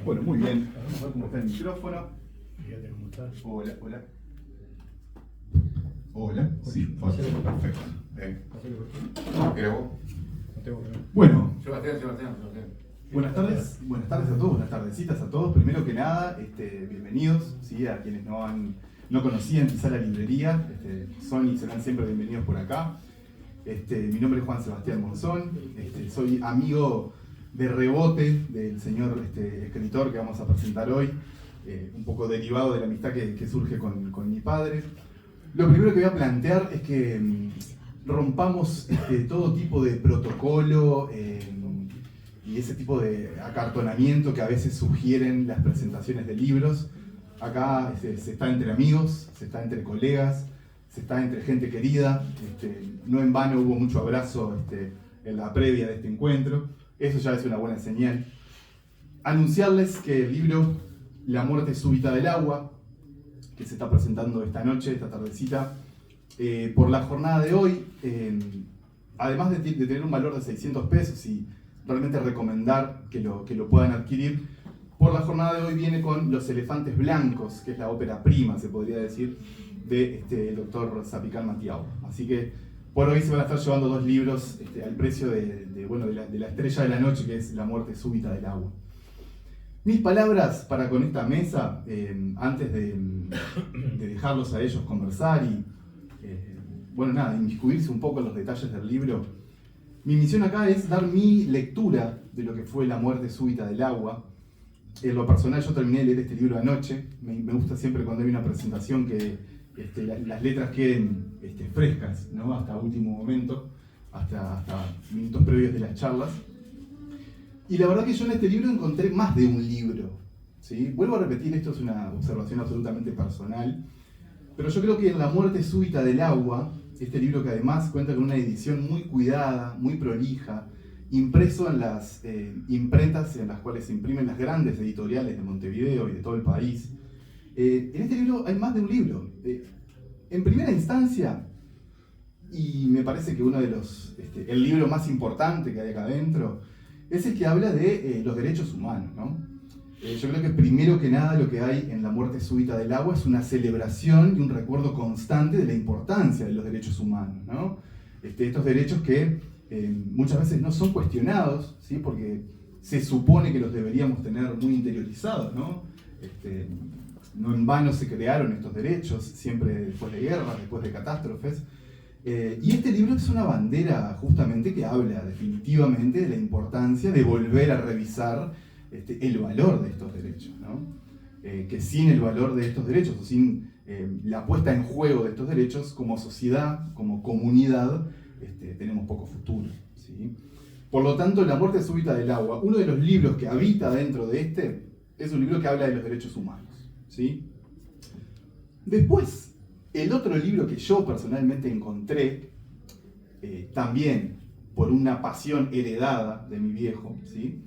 Bueno, muy bien. Vamos a ver cómo está el micrófono. Fíjate cómo está. Hola, hola. Hola. Sí, perfecto. Grabó. Bueno, Sebastián. buenas tardes a todos, buenas tardecitas a todos. Primero que nada, bienvenidos, ¿sí? A quienes no conocían quizá la librería, son y serán siempre bienvenidos por acá. Mi nombre es Juan Sebastián Monzón, soy amigo de rebote del señor escritor que vamos a presentar hoy, un poco derivado de la amistad que surge con mi padre. Lo primero que voy a plantear es que rompamos todo tipo de protocolo y ese tipo de acartonamiento que a veces sugieren las presentaciones de libros. Acá se está entre amigos, se está entre colegas, se está entre gente querida. No en vano hubo mucho abrazo en la previa de este encuentro. Eso ya es una buena señal. Anunciarles que el libro La muerte súbita del agua, que se está presentando esta noche, esta tardecita, por la jornada de hoy, además de tener un valor de 600 pesos y realmente recomendar que lo puedan adquirir, por la jornada de hoy viene con Los elefantes blancos, que es la ópera prima, se podría decir, del doctor Zapicán Matiao. Así que por hoy se van a estar llevando dos libros al precio de la estrella de la noche, que es La muerte súbita del agua. Mis palabras para con esta mesa, antes de dejarlos a ellos conversar y inmiscuirse un poco en los detalles del libro. Mi misión acá es dar mi lectura de lo que fue La muerte súbita del agua. En lo personal, yo terminé de leer este libro anoche. Me gusta siempre cuando hay una presentación que las letras queden frescas, ¿no? Hasta último momento, hasta minutos previos de las charlas. Y la verdad que yo en este libro encontré más de un libro, ¿sí? Vuelvo a repetir, esto es una observación absolutamente personal, pero yo creo que en La muerte súbita del agua, este libro que además cuenta con una edición muy cuidada, muy prolija, impreso en las imprentas en las cuales se imprimen las grandes editoriales de Montevideo y de todo el país, en este libro hay más de un libro. En primera instancia, y me parece que uno de el libro más importante que hay acá adentro, es el que habla de los derechos humanos, ¿no? Yo creo que primero que nada lo que hay en La muerte súbita del agua es una celebración y un recuerdo constante de la importancia de los derechos humanos, ¿no? Estos derechos que muchas veces no son cuestionados, ¿sí? Porque se supone que los deberíamos tener muy interiorizados, ¿no? No en vano se crearon estos derechos, siempre después de guerras, después de catástrofes. Y este libro es una bandera justamente que habla definitivamente de la importancia de volver a revisar el valor de estos derechos, ¿no? Que sin el valor de estos derechos o sin la puesta en juego de estos derechos, como sociedad, como comunidad, tenemos poco futuro, ¿sí? Por lo tanto, La muerte súbita del agua, uno de los libros que habita dentro de es un libro que habla de los derechos humanos, ¿sí? Después, el otro libro que yo personalmente encontré, también por una pasión heredada de mi viejo, ¿sí?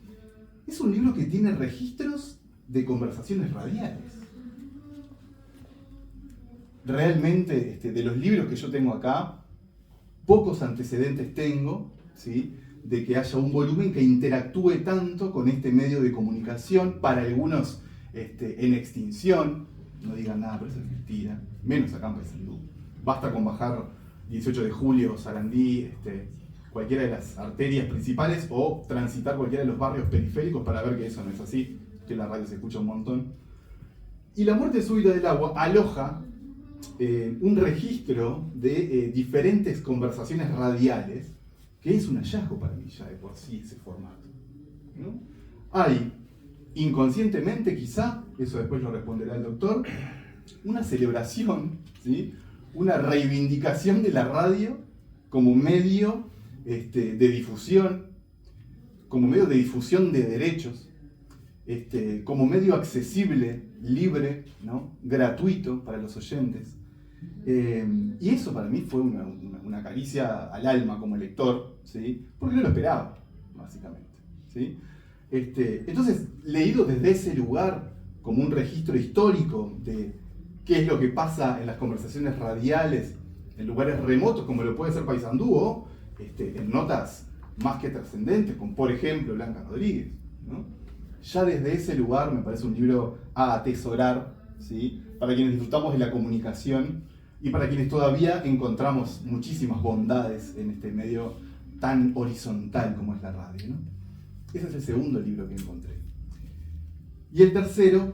Es un libro que tiene registros de conversaciones radiales. Realmente, de los libros que yo tengo acá, pocos antecedentes tengo, ¿sí? De que haya un volumen que interactúe tanto con este medio de comunicación, para algunos en extinción. No digan nada, pero eso es mentira, menos acá en Paysandú. Basta con bajar 18 de julio, Sarandí, cualquiera de las arterias principales o transitar cualquiera de los barrios periféricos para ver que eso no es así, que la radio se escucha un montón. Y La muerte súbita del agua aloja un registro de diferentes conversaciones radiales, que es un hallazgo para mí ya de por sí ese formato, ¿no? Hay, inconscientemente quizá, eso después lo responderá el doctor, una celebración, ¿sí? Una reivindicación de la radio como medio de difusión, como medio de difusión de derechos, como medio accesible, libre, ¿no? Gratuito para los oyentes. Y eso para mí fue una caricia al alma como lector, ¿sí? Porque no lo esperaba, básicamente, ¿sí? Entonces, leído desde ese lugar, como un registro histórico de qué es lo que pasa en las conversaciones radiales en lugares remotos, como lo puede ser Paysandú, o en notas más que trascendentes, como por ejemplo Blanca Rodríguez, ¿no? Ya desde ese lugar me parece un libro a atesorar, ¿sí? Para quienes disfrutamos de la comunicación y para quienes todavía encontramos muchísimas bondades en este medio tan horizontal como es la radio, ¿no? Ese es el segundo libro que encontré. Y el tercero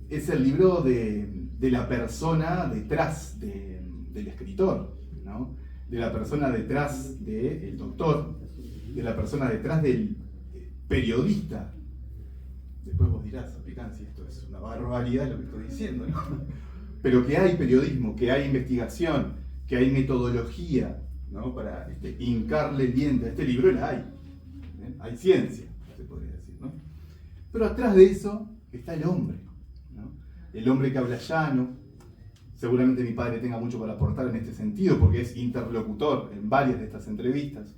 es el libro de la persona detrás del escritor, ¿no? De la persona detrás del doctor, de la persona detrás del periodista. Después vos dirás, si esto es una barbaridad lo que estoy diciendo, ¿no? Pero que hay periodismo, que hay investigación, que hay metodología, ¿no? Para hincarle el diente a este libro, la hay. ¿Eh? Hay ciencia, se podría decir, ¿no? Pero atrás de eso está el hombre, ¿no? El hombre que habla llano. Seguramente mi padre tenga mucho para aportar en este sentido, porque es interlocutor en varias de estas entrevistas.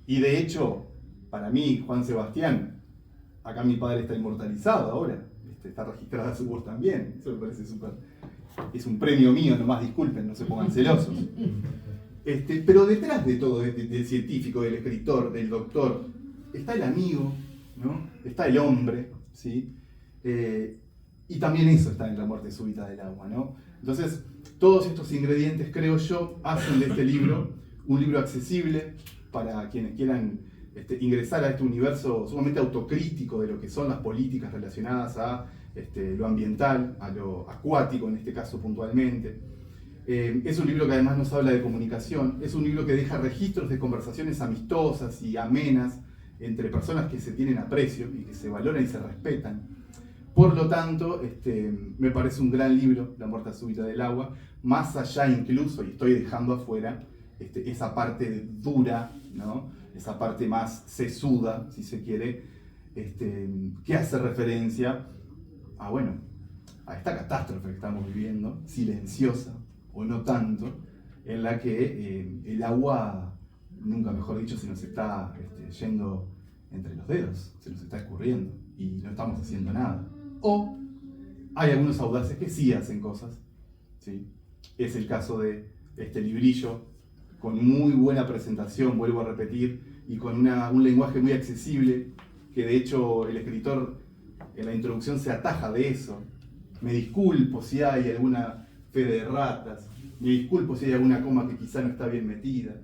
Y de hecho, para mí, Juan Sebastián, acá mi padre está inmortalizado ahora, está registrada su voz también. Eso me parece súper. Es un premio mío, nomás disculpen, no se pongan celosos. Pero detrás de todo, del científico, del escritor, del doctor, está el amigo, ¿no? Está el hombre, ¿sí? Y también eso está en La muerte súbita del agua, ¿no? Entonces, todos estos ingredientes, creo yo, hacen de este libro un libro accesible para quienes quieran ingresar a este universo sumamente autocrítico de lo que son las políticas relacionadas a lo ambiental, a lo acuático en este caso puntualmente. Es un libro que además nos habla de comunicación, es un libro que deja registros de conversaciones amistosas y amenas entre personas que se tienen aprecio y que se valoran y se respetan. Por lo tanto, me parece un gran libro, La muerte súbita del agua, más allá incluso, y estoy dejando afuera, esa parte dura, ¿no? Esa parte más sesuda, si se quiere, que hace referencia a esta catástrofe que estamos viviendo, silenciosa o no tanto, en la que el agua, nunca mejor dicho, se nos está yendo entre los dedos, se nos está escurriendo y no estamos haciendo nada. O hay algunos audaces que sí hacen cosas, ¿sí? Es el caso de este librillo, con muy buena presentación, vuelvo a repetir, y con un lenguaje muy accesible, que de hecho el escritor en la introducción se ataja de eso. Me disculpo si hay alguna fe de ratas, me disculpo si hay alguna coma que quizá no está bien metida,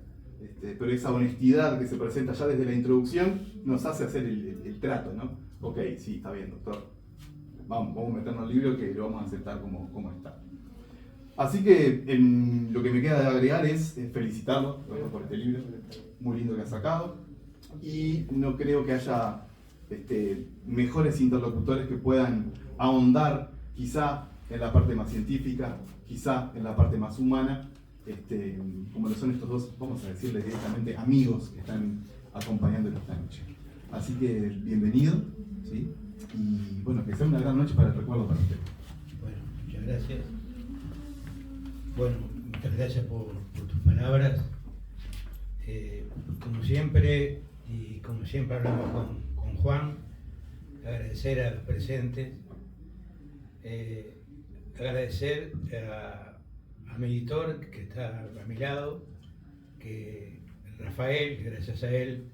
pero esa honestidad que se presenta ya desde la introducción nos hace hacer el trato, ¿no? Ok, sí, está bien, doctor. Vamos a meternos al libro que lo vamos a aceptar como está. Así que lo que me queda de agregar es felicitarlo por este libro, muy lindo que ha sacado, y no creo que haya mejores interlocutores que puedan ahondar quizá en la parte más científica, quizá en la parte más humana, como lo son estos dos, vamos a decirles directamente, amigos que están acompañándonos esta noche. Así que bienvenido, ¿sí? Y bueno, que sea una gran noche para el recuerdo para usted. Bueno, muchas gracias. Bueno, muchas gracias por tus palabras. Como siempre, y como siempre hablamos con Juan, agradecer a los presentes, agradecer a mi editor que está a mi lado, que Rafael, gracias a él,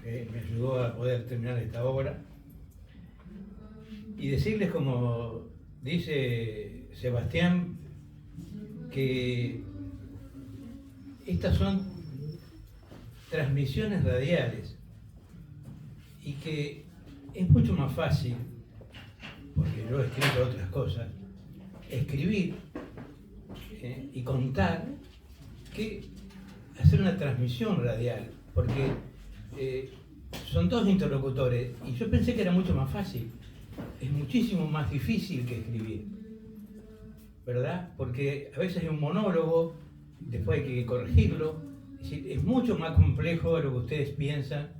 me ayudó a poder terminar esta obra. Y decirles, como dice Sebastián, que estas son transmisiones radiales y que es mucho más fácil, porque yo he escrito otras cosas, escribir y contar que hacer una transmisión radial, porque son dos interlocutores y yo pensé que era mucho más fácil. Es muchísimo más difícil que escribir, ¿verdad? Porque a veces hay un monólogo, después hay que corregirlo. Es decir, es mucho más complejo de lo que ustedes piensan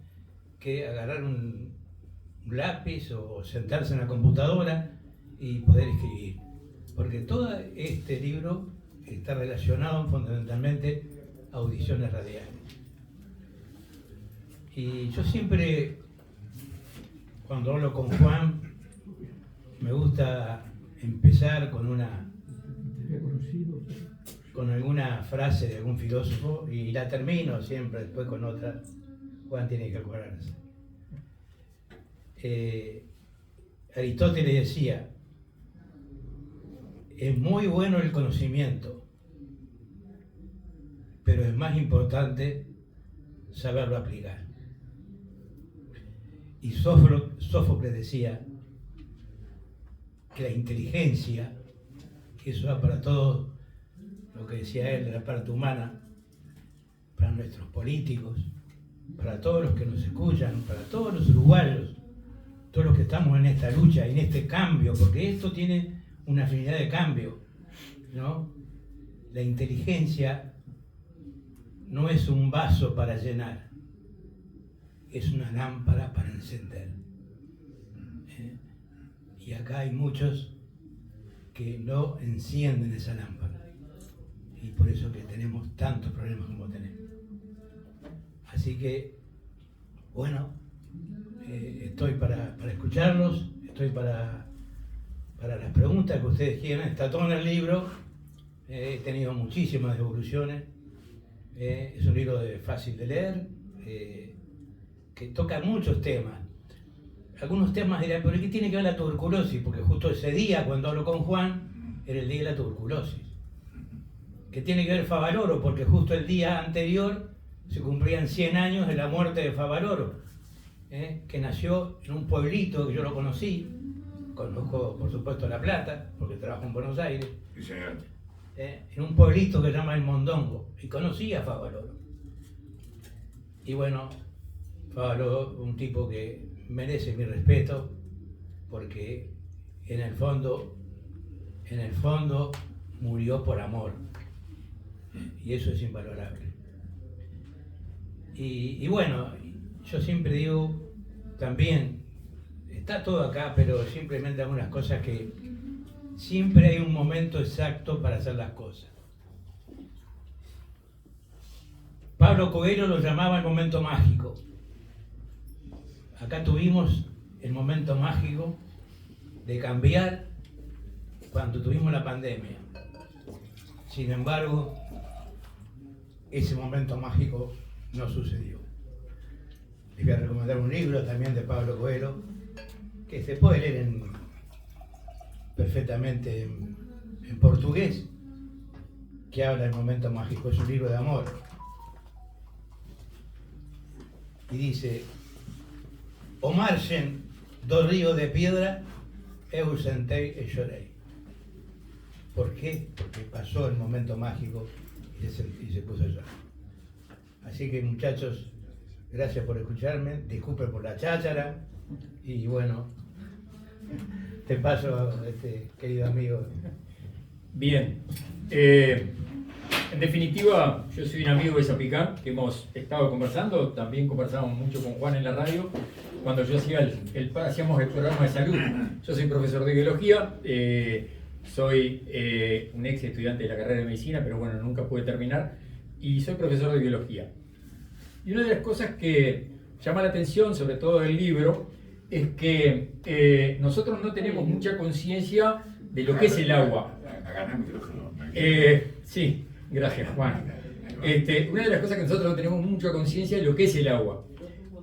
que agarrar un lápiz o sentarse en la computadora y poder escribir. Porque todo este libro está relacionado fundamentalmente a audiciones radiales. Y yo siempre, cuando hablo con Juan, me gusta empezar con alguna frase de algún filósofo y la termino siempre después con otra. Juan tiene que acordarse. Aristóteles decía, es muy bueno el conocimiento, pero es más importante saberlo aplicar. Y Sófocles decía que la inteligencia, que eso va para todo lo que decía él de la parte humana, para nuestros políticos, para todos los que nos escuchan, para todos los uruguayos, todos los que estamos en esta lucha, en este cambio, porque esto tiene una afinidad de cambio, ¿no? La inteligencia no es un vaso para llenar, es una lámpara para encender. Y acá hay muchos que no encienden esa lámpara, y por eso que tenemos tantos problemas como tenemos. Así que, bueno, estoy para escucharlos, estoy para las preguntas que ustedes quieran. Está todo en el libro, he tenido muchísimas devoluciones, es un libro fácil de leer, que toca muchos temas. Algunos temas dirán, pero ¿qué tiene que ver la tuberculosis? Porque justo ese día, cuando hablo con Juan, era el día de la tuberculosis. ¿Qué tiene que ver Favaloro? Porque justo el día anterior se cumplían 100 años de la muerte de Favaloro, que nació en un pueblito que yo lo conocí, conozco por supuesto La Plata, porque trabajo en Buenos Aires, Sí, señor. en un pueblito que se llama El Mondongo, y conocí a Favaloro. Y bueno, Favaloro, un tipo que merece mi respeto, porque en el fondo murió por amor, y eso es invalorable. Y bueno, yo siempre digo, también, está todo acá, pero simplemente algunas cosas que siempre hay un momento exacto para hacer las cosas. Pablo Coelho lo llamaba el momento mágico. Acá tuvimos el momento mágico de cambiar cuando tuvimos la pandemia. Sin embargo, ese momento mágico no sucedió. Les voy a recomendar un libro también de Pablo Coelho, que se puede leer perfectamente en portugués, que habla del momento mágico. Es un libro de amor. Y dice: o margen do río de piedra, eu sentei e chorei. ¿Por qué? Porque pasó el momento mágico y se puso a llorar. Así que, muchachos, gracias por escucharme, disculpen por la cháchara, y bueno, te paso, querido amigo. Bien. En definitiva, yo soy un amigo de Zapicán, que hemos estado conversando, también conversamos mucho con Juan en la radio, cuando yo hacía hacíamos el programa de salud. Yo soy profesor de biología, soy un ex estudiante de la carrera de medicina, pero bueno, nunca pude terminar, y soy profesor de biología. Y una de las cosas que llama la atención, sobre todo del libro, es que nosotros no tenemos mucha conciencia de lo que es el agua. Agarra el micrófono. Sí, gracias, Juan. Una de las cosas que nosotros no tenemos mucha conciencia de lo que es el agua.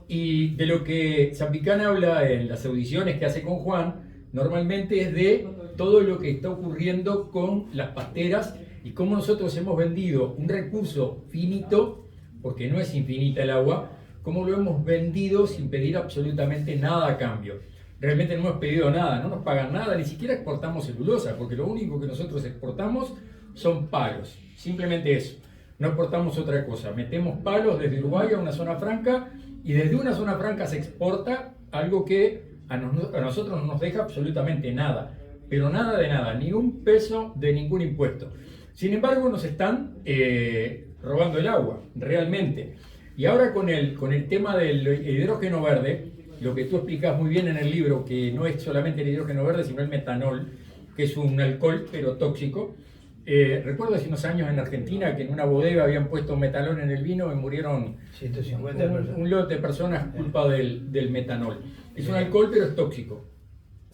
Y de lo que Zapicán habla en las audiciones que hace con Juan, normalmente es de todo lo que está ocurriendo con las pasteras y cómo nosotros hemos vendido un recurso finito, porque no es infinita el agua, cómo lo hemos vendido sin pedir absolutamente nada a cambio. Realmente no hemos pedido nada, no nos pagan nada, ni siquiera exportamos celulosa, porque lo único que nosotros exportamos son palos, simplemente eso. No exportamos otra cosa, metemos palos desde Uruguay a una zona franca y desde una zona franca se exporta algo que a nosotros no nos deja absolutamente nada, pero nada de nada, ni un peso de ningún impuesto. Sin embargo, nos están robando el agua, realmente. Y ahora con el tema del hidrógeno verde, lo que tú explicas muy bien en el libro, que no es solamente el hidrógeno verde, sino el metanol, que es un alcohol, pero tóxico. Recuerdo hace unos años en Argentina que en una bodega habían puesto metanol en el vino y murieron 150 personas. Un lote de personas culpa del metanol. Es un alcohol, pero es tóxico.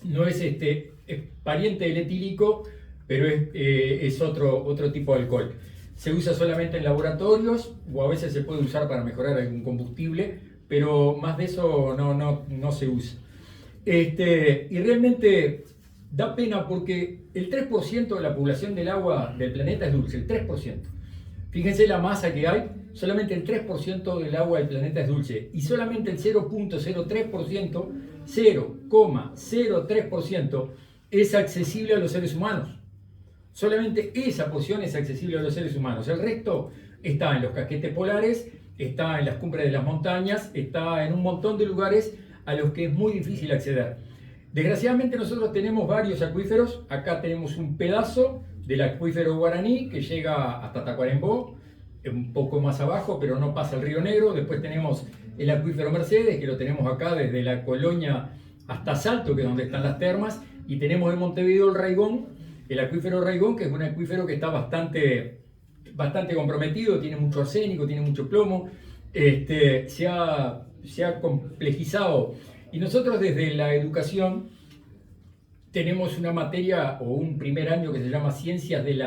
No es es pariente del etílico, pero es otro tipo de alcohol. Se usa solamente en laboratorios o a veces se puede usar para mejorar algún combustible, pero más de eso no se usa. Y realmente da pena porque el 3% de la población del agua del planeta es dulce, el 3%. Fíjense la masa que hay, solamente el 3% del agua del planeta es dulce y solamente el 0.03%, 0,03% es accesible a los seres humanos. Solamente esa porción es accesible a los seres humanos. El resto está en los casquetes polares, está en las cumbres de las montañas, está en un montón de lugares a los que es muy difícil acceder. Desgraciadamente nosotros tenemos varios acuíferos. Acá tenemos un pedazo del acuífero Guaraní que llega hasta Tacuarembó, un poco más abajo, pero no pasa el Río Negro. Después tenemos el acuífero Mercedes, que lo tenemos acá desde la Colonia hasta Salto, que es donde están las termas. Y tenemos en Montevideo el Raigón, el acuífero Raigón, que es un acuífero que está bastante comprometido, tiene mucho arsénico, tiene mucho plomo, se ha complejizado. Y nosotros desde la educación tenemos una materia o un primer año que se llama Ciencias del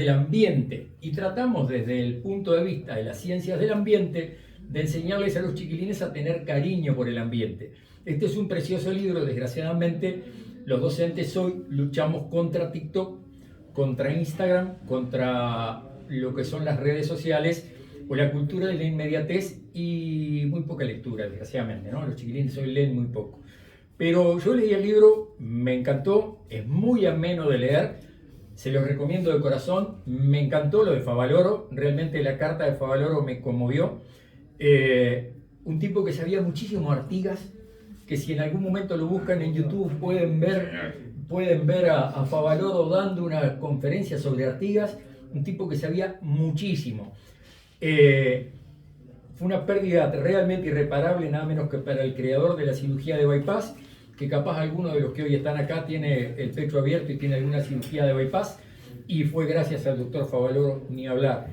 Ambiente, y tratamos desde el punto de vista de las ciencias del ambiente de enseñarles a los chiquilines a tener cariño por el ambiente. Este es un precioso libro. Desgraciadamente los docentes hoy luchamos contra TikTok, contra Instagram, contra lo que son las redes sociales o la cultura de la inmediatez y muy poca lectura, desgraciadamente, ¿no? Los chiquilines hoy leen muy poco. Pero yo leí el libro, me encantó, es muy ameno de leer, se los recomiendo de corazón. Me encantó lo de Favaloro, realmente la carta de Favaloro me conmovió. Un tipo que sabía muchísimo Artigas, que si en algún momento lo buscan en YouTube pueden ver a Favaloro dando una conferencia sobre Artigas, un tipo que sabía muchísimo. Fue una pérdida realmente irreparable, nada menos que para el creador de la cirugía de bypass, que capaz alguno de los que hoy están acá tiene el pecho abierto y tiene alguna cirugía de bypass, y fue gracias al doctor Favaloro, ni hablar.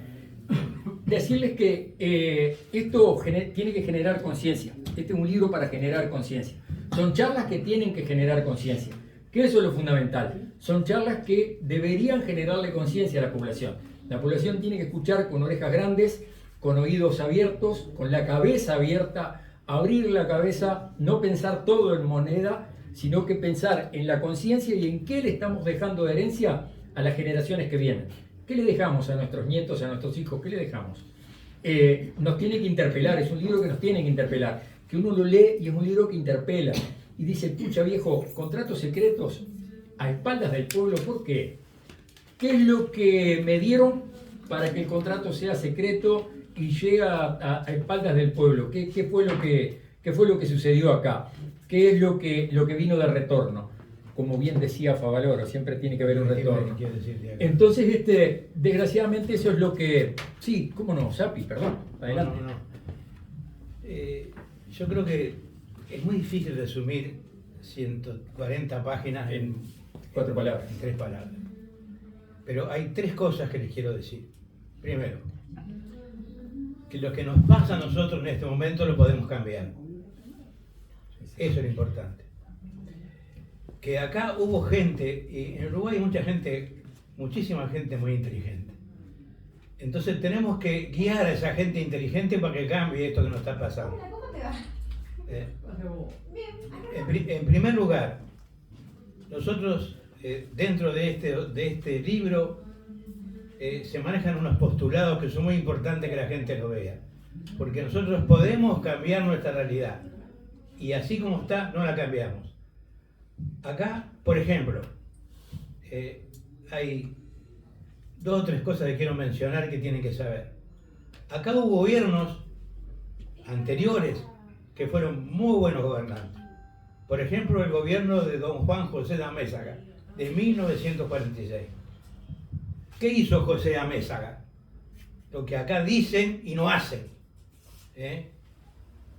Decirles que esto tiene que generar conciencia. Este es un libro para generar conciencia. Son charlas que tienen que generar conciencia, que eso es lo fundamental. Son charlas que deberían generarle conciencia a la población. La población tiene que escuchar con orejas grandes, con oídos abiertos, con la cabeza abierta, abrir la cabeza, no pensar todo en moneda, sino que pensar en la conciencia y en qué le estamos dejando de herencia a las generaciones que vienen. ¿Qué le dejamos a nuestros nietos, a nuestros hijos? ¿Qué le dejamos? Nos tiene que interpelar, es un libro que nos tiene que interpelar, que uno lo lee y es un libro que interpela y dice, pucha viejo, contratos secretos a espaldas del pueblo, ¿por qué? ¿Qué es lo que me dieron para que el contrato sea secreto y llegue a espaldas del pueblo? ¿Qué fue lo que sucedió acá? ¿Qué es lo que vino de retorno? Como bien decía Favaloro, siempre tiene que haber un retorno. Entonces, desgraciadamente eso es lo que... Sí, cómo no, Sapi, perdón, adelante. No. Yo creo que es muy difícil resumir 140 páginas en 4 palabras. En 3 palabras. Pero hay 3 cosas que les quiero decir. Primero, que lo que nos pasa a nosotros en este momento lo podemos cambiar. Eso es lo importante. Que acá hubo gente, y en Uruguay hay muchísima gente muy inteligente. Entonces tenemos que guiar a esa gente inteligente para que cambie esto que nos está pasando. Hola, ¿cómo te va? En primer lugar, nosotros dentro de este libro se manejan unos postulados que son muy importantes que la gente lo vea. Porque nosotros podemos cambiar nuestra realidad. Y así como está, no la cambiamos. Acá, por ejemplo, hay 2 o 3 cosas que quiero mencionar que tienen que saber. Acá hubo gobiernos anteriores que fueron muy buenos gobernantes. Por ejemplo, el gobierno de don Juan José de Amézaga, de 1946. ¿Qué hizo José de Amézaga? Lo que acá dicen y no hacen.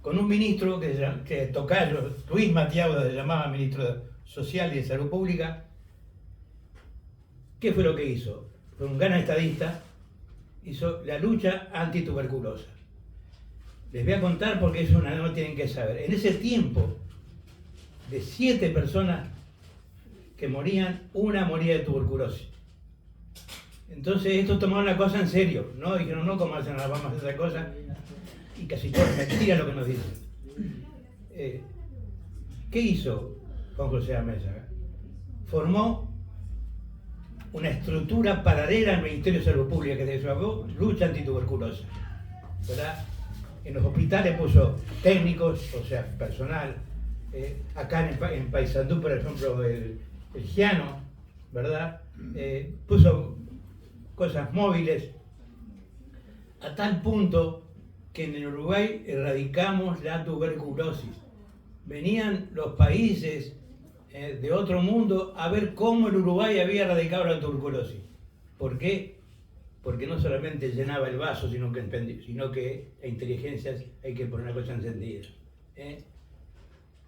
Con un ministro que tocayo, Luis Matiauda se llamaba ministro social y de salud pública. ¿Qué fue lo que hizo? Fue un gran estadista, hizo la lucha antituberculosa. Les voy a contar porque eso no tienen que saber. En ese tiempo, de 7 personas que morían, una moría de tuberculosis. Entonces estos tomaron la cosa en serio, ¿no? Dijeron, no, ¿cómo hacen? Vamos a hacer esa cosa. Y casi todo es mentira lo que nos dicen. ¿qué hizo Juan José Amézaga? Formó una estructura paralela al Ministerio de Salud Pública que se llamó lucha antituberculosa, ¿verdad? En los hospitales puso técnicos, o sea, personal. Acá en Paysandú, por ejemplo, el Giano, ¿verdad? Puso cosas móviles, a tal punto que en el Uruguay erradicamos la tuberculosis. Venían los países de otro mundo a ver cómo el Uruguay había erradicado la tuberculosis. ¿Por qué? Porque no solamente llenaba el vaso, sino que la inteligencia hay que poner la cosa encendida.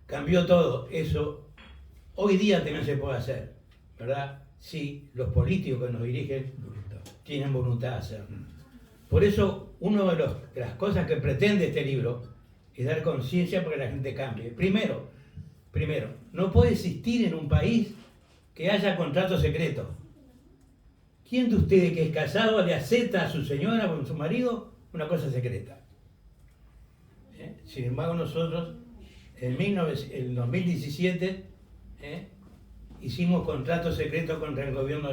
Cambió todo. Eso hoy día también se puede hacer, ¿verdad? Si los políticos que nos dirigen tienen voluntad de hacerlo. Por eso, una de las cosas que pretende este libro es dar conciencia para que la gente cambie. Primero, no puede existir en un país que haya contrato secreto. ¿Quién de ustedes que es casado le acepta a su señora o a su marido una cosa secreta? Sin embargo, nosotros en 2017 hicimos contrato secreto contra el gobierno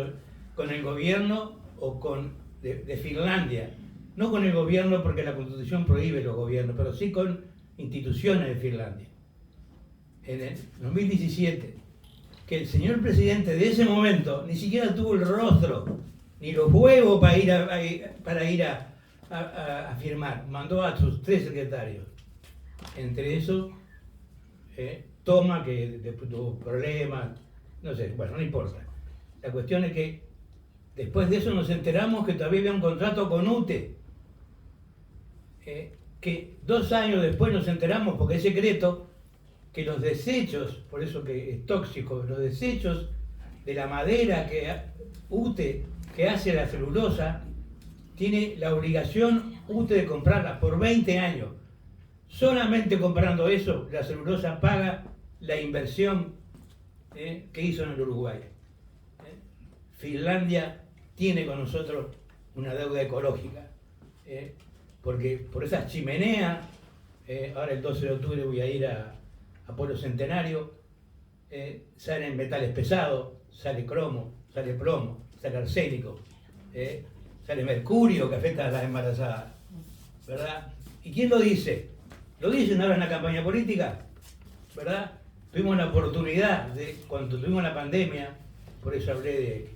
de Finlandia. No con el gobierno porque la Constitución prohíbe los gobiernos, pero sí con instituciones de Finlandia. En el 2017, que el señor presidente de ese momento ni siquiera tuvo el rostro ni los huevos para ir a firmar. Mandó a sus 3 secretarios. Entre esos, Toma, que después tuvo problemas, no sé, bueno, no importa. La cuestión es que después de eso nos enteramos que todavía había un contrato con UTE. Que 2 años después nos enteramos, porque es secreto, que los desechos, por eso que es tóxico, los desechos de la madera que UTE, que hace la celulosa, tiene la obligación UTE de comprarla por 20 años. Solamente comprando eso, la celulosa paga la inversión que hizo en el Uruguay. Finlandia tiene con nosotros una deuda ecológica, porque por esas chimeneas, ahora el 12 de octubre voy a ir a Pueblo Centenario, salen metales pesados, sale cromo, sale plomo, sale arsénico, sale mercurio que afecta a las embarazadas, ¿verdad? ¿Y quién lo dice? Lo dicen ahora en la campaña política, ¿verdad? Tuvimos la oportunidad, cuando tuvimos la pandemia, por eso hablé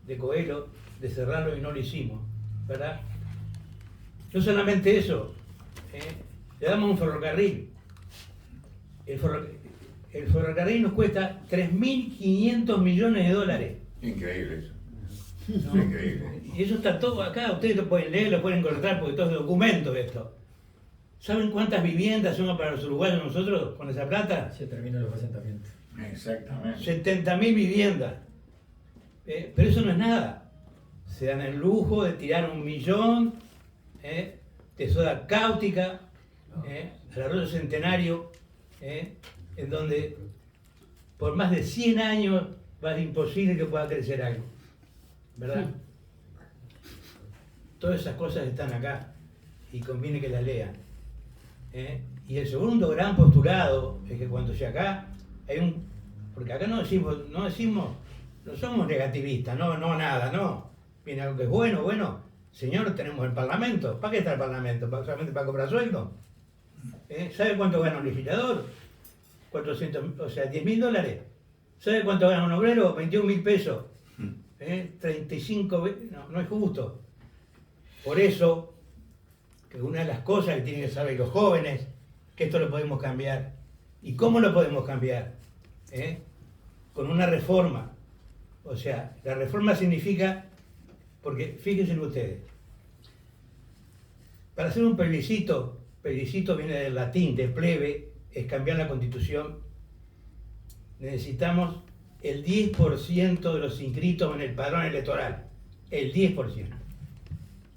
de Coelho, de cerrarlo y no lo hicimos, ¿verdad? No solamente eso, le damos un ferrocarril. El ferrocarril nos cuesta 3.500 millones de dólares. Increíble eso. ¿No? Increíble. Y eso está todo acá, ustedes lo pueden leer, lo pueden encontrar porque todo es documento esto. ¿Saben cuántas viviendas somos para los uruguayos nosotros con esa plata? Se terminan los asentamientos. Exactamente. 70.000 viviendas. Pero eso no es nada. Se dan el lujo de tirar 1 millón de soda cáustica al arroyo Centenario, en donde por más de 100 años va a ser imposible que pueda crecer algo. ¿Verdad? Todas esas cosas están acá y conviene que las lean. Y el segundo gran postulado es que cuando sea acá hay porque acá no somos negativistas, no nada, no. Viene algo que es bueno, señor, tenemos el Parlamento. ¿Para qué está el Parlamento? ¿Solamente para cobrar sueldo? ¿Sabe cuánto gana un legislador? 400, o sea, $10.000. ¿Sabe cuánto gana un obrero? 21.000 pesos. 35, no es justo. Por eso, que una de las cosas que tienen que saber los jóvenes, que esto lo podemos cambiar. ¿Y cómo lo podemos cambiar? Con una reforma. O sea, la reforma significa, porque fíjense ustedes, para hacer un plebiscito viene del latín, de plebe, es cambiar la Constitución, necesitamos el 10% de los inscritos en el padrón electoral, el 10%.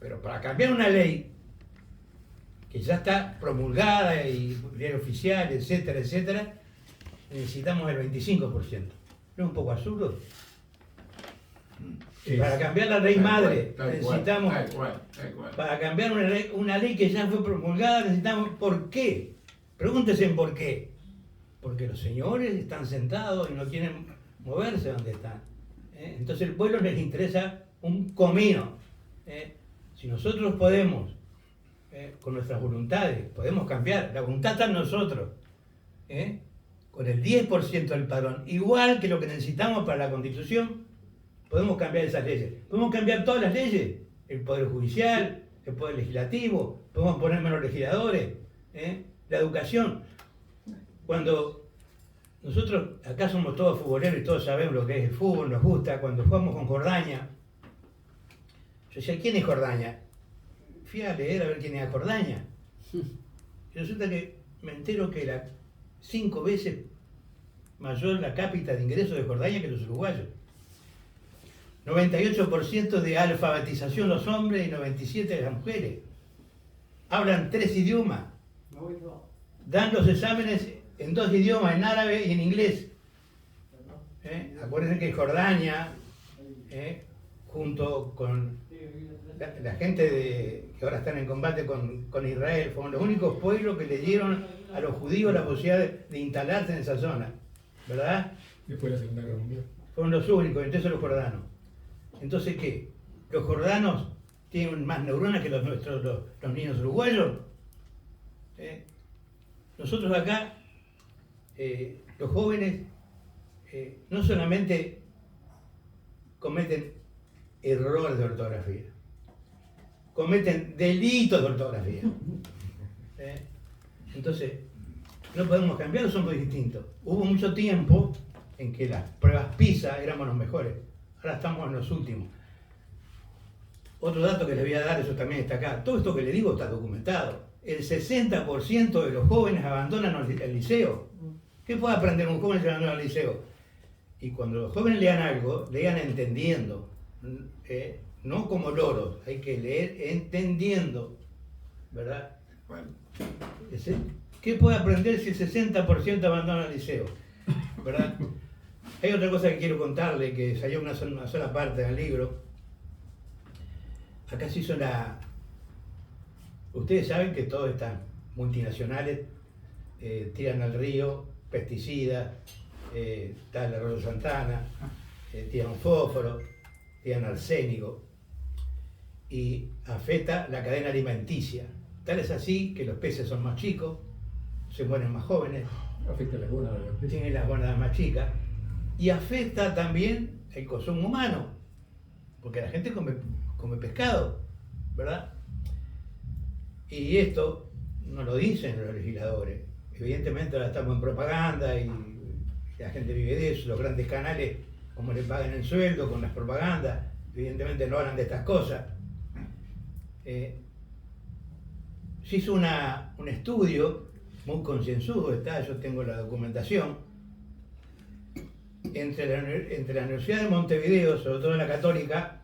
Pero para cambiar una ley que ya está promulgada y diario oficial, etcétera, etcétera, necesitamos el 25%. ¿No es un poco absurdo? Para cambiar la ley madre necesitamos, para cambiar una ley que ya fue promulgada necesitamos, ¿por qué? Pregúntese en por qué. porque los señores están sentados y no quieren moverse donde están. Entonces el pueblo les interesa un comino. Si nosotros podemos, con nuestras voluntades, podemos cambiar, la voluntad está en nosotros, con el 10% del padrón, igual que lo que necesitamos para la Constitución, podemos cambiar esas leyes. Podemos cambiar todas las leyes, el Poder Judicial, el Poder Legislativo, podemos poner menos legisladores, la educación. Cuando nosotros acá somos todos futboleros y todos sabemos lo que es el fútbol, nos gusta, cuando jugamos con Jordaña, yo decía, ¿quién es Jordaña? Fui a leer a ver quién era Jordaña. Y resulta que me entero que era 5 veces mayor la cápita de ingresos de Jordaña que los uruguayos. 98% de alfabetización los hombres y 97% de las mujeres. Hablan 3 idiomas. Dan los exámenes en 2 idiomas, en árabe y en inglés. Acuérdense que Jordania, junto con la gente que ahora están en combate con Israel, fueron los únicos pueblos que le dieron a los judíos la posibilidad de instalarse en esa zona, ¿verdad? Después de la Segunda Guerra Mundial. Fueron los únicos, entonces los jordanos. Entonces, ¿qué? ¿Los jordanos tienen más neuronas que los niños uruguayos? Nosotros acá, los jóvenes, no solamente cometen errores de ortografía, cometen delitos de ortografía. Entonces, no podemos cambiar, somos distintos. Hubo mucho tiempo en que las pruebas PISA éramos los mejores, ahora estamos en los últimos. Otro dato que les voy a dar, eso también está acá, todo esto que les digo está documentado. El 60% de los jóvenes abandonan el liceo. ¿Qué puede aprender un joven si abandona el liceo? Y cuando los jóvenes lean algo, lean entendiendo, no como loros, hay que leer entendiendo, ¿verdad? Bueno, ¿Qué puede aprender si el 60% abandona el liceo? ¿Verdad? Hay otra cosa que quiero contarle, que salió una sola parte del libro. Acá se hizo Ustedes saben que todas estas multinacionales tiran al río pesticidas, está el arroyo Santana, tiran fósforo, tiran arsénico y afecta la cadena alimenticia. Tal es así que los peces son más chicos, se mueren más jóvenes, Afecta las gónadas de los peces. tienen las gónadas más chicas y afecta también el consumo humano, porque la gente come pescado, ¿verdad? Y esto no lo dicen los legisladores. Evidentemente ahora estamos en propaganda y la gente vive de eso, los grandes canales, como le pagan el sueldo con las propagandas, evidentemente no hablan de estas cosas. Se hizo un estudio muy concienzudo, yo tengo la documentación, entre la Universidad de Montevideo, sobre todo la Católica,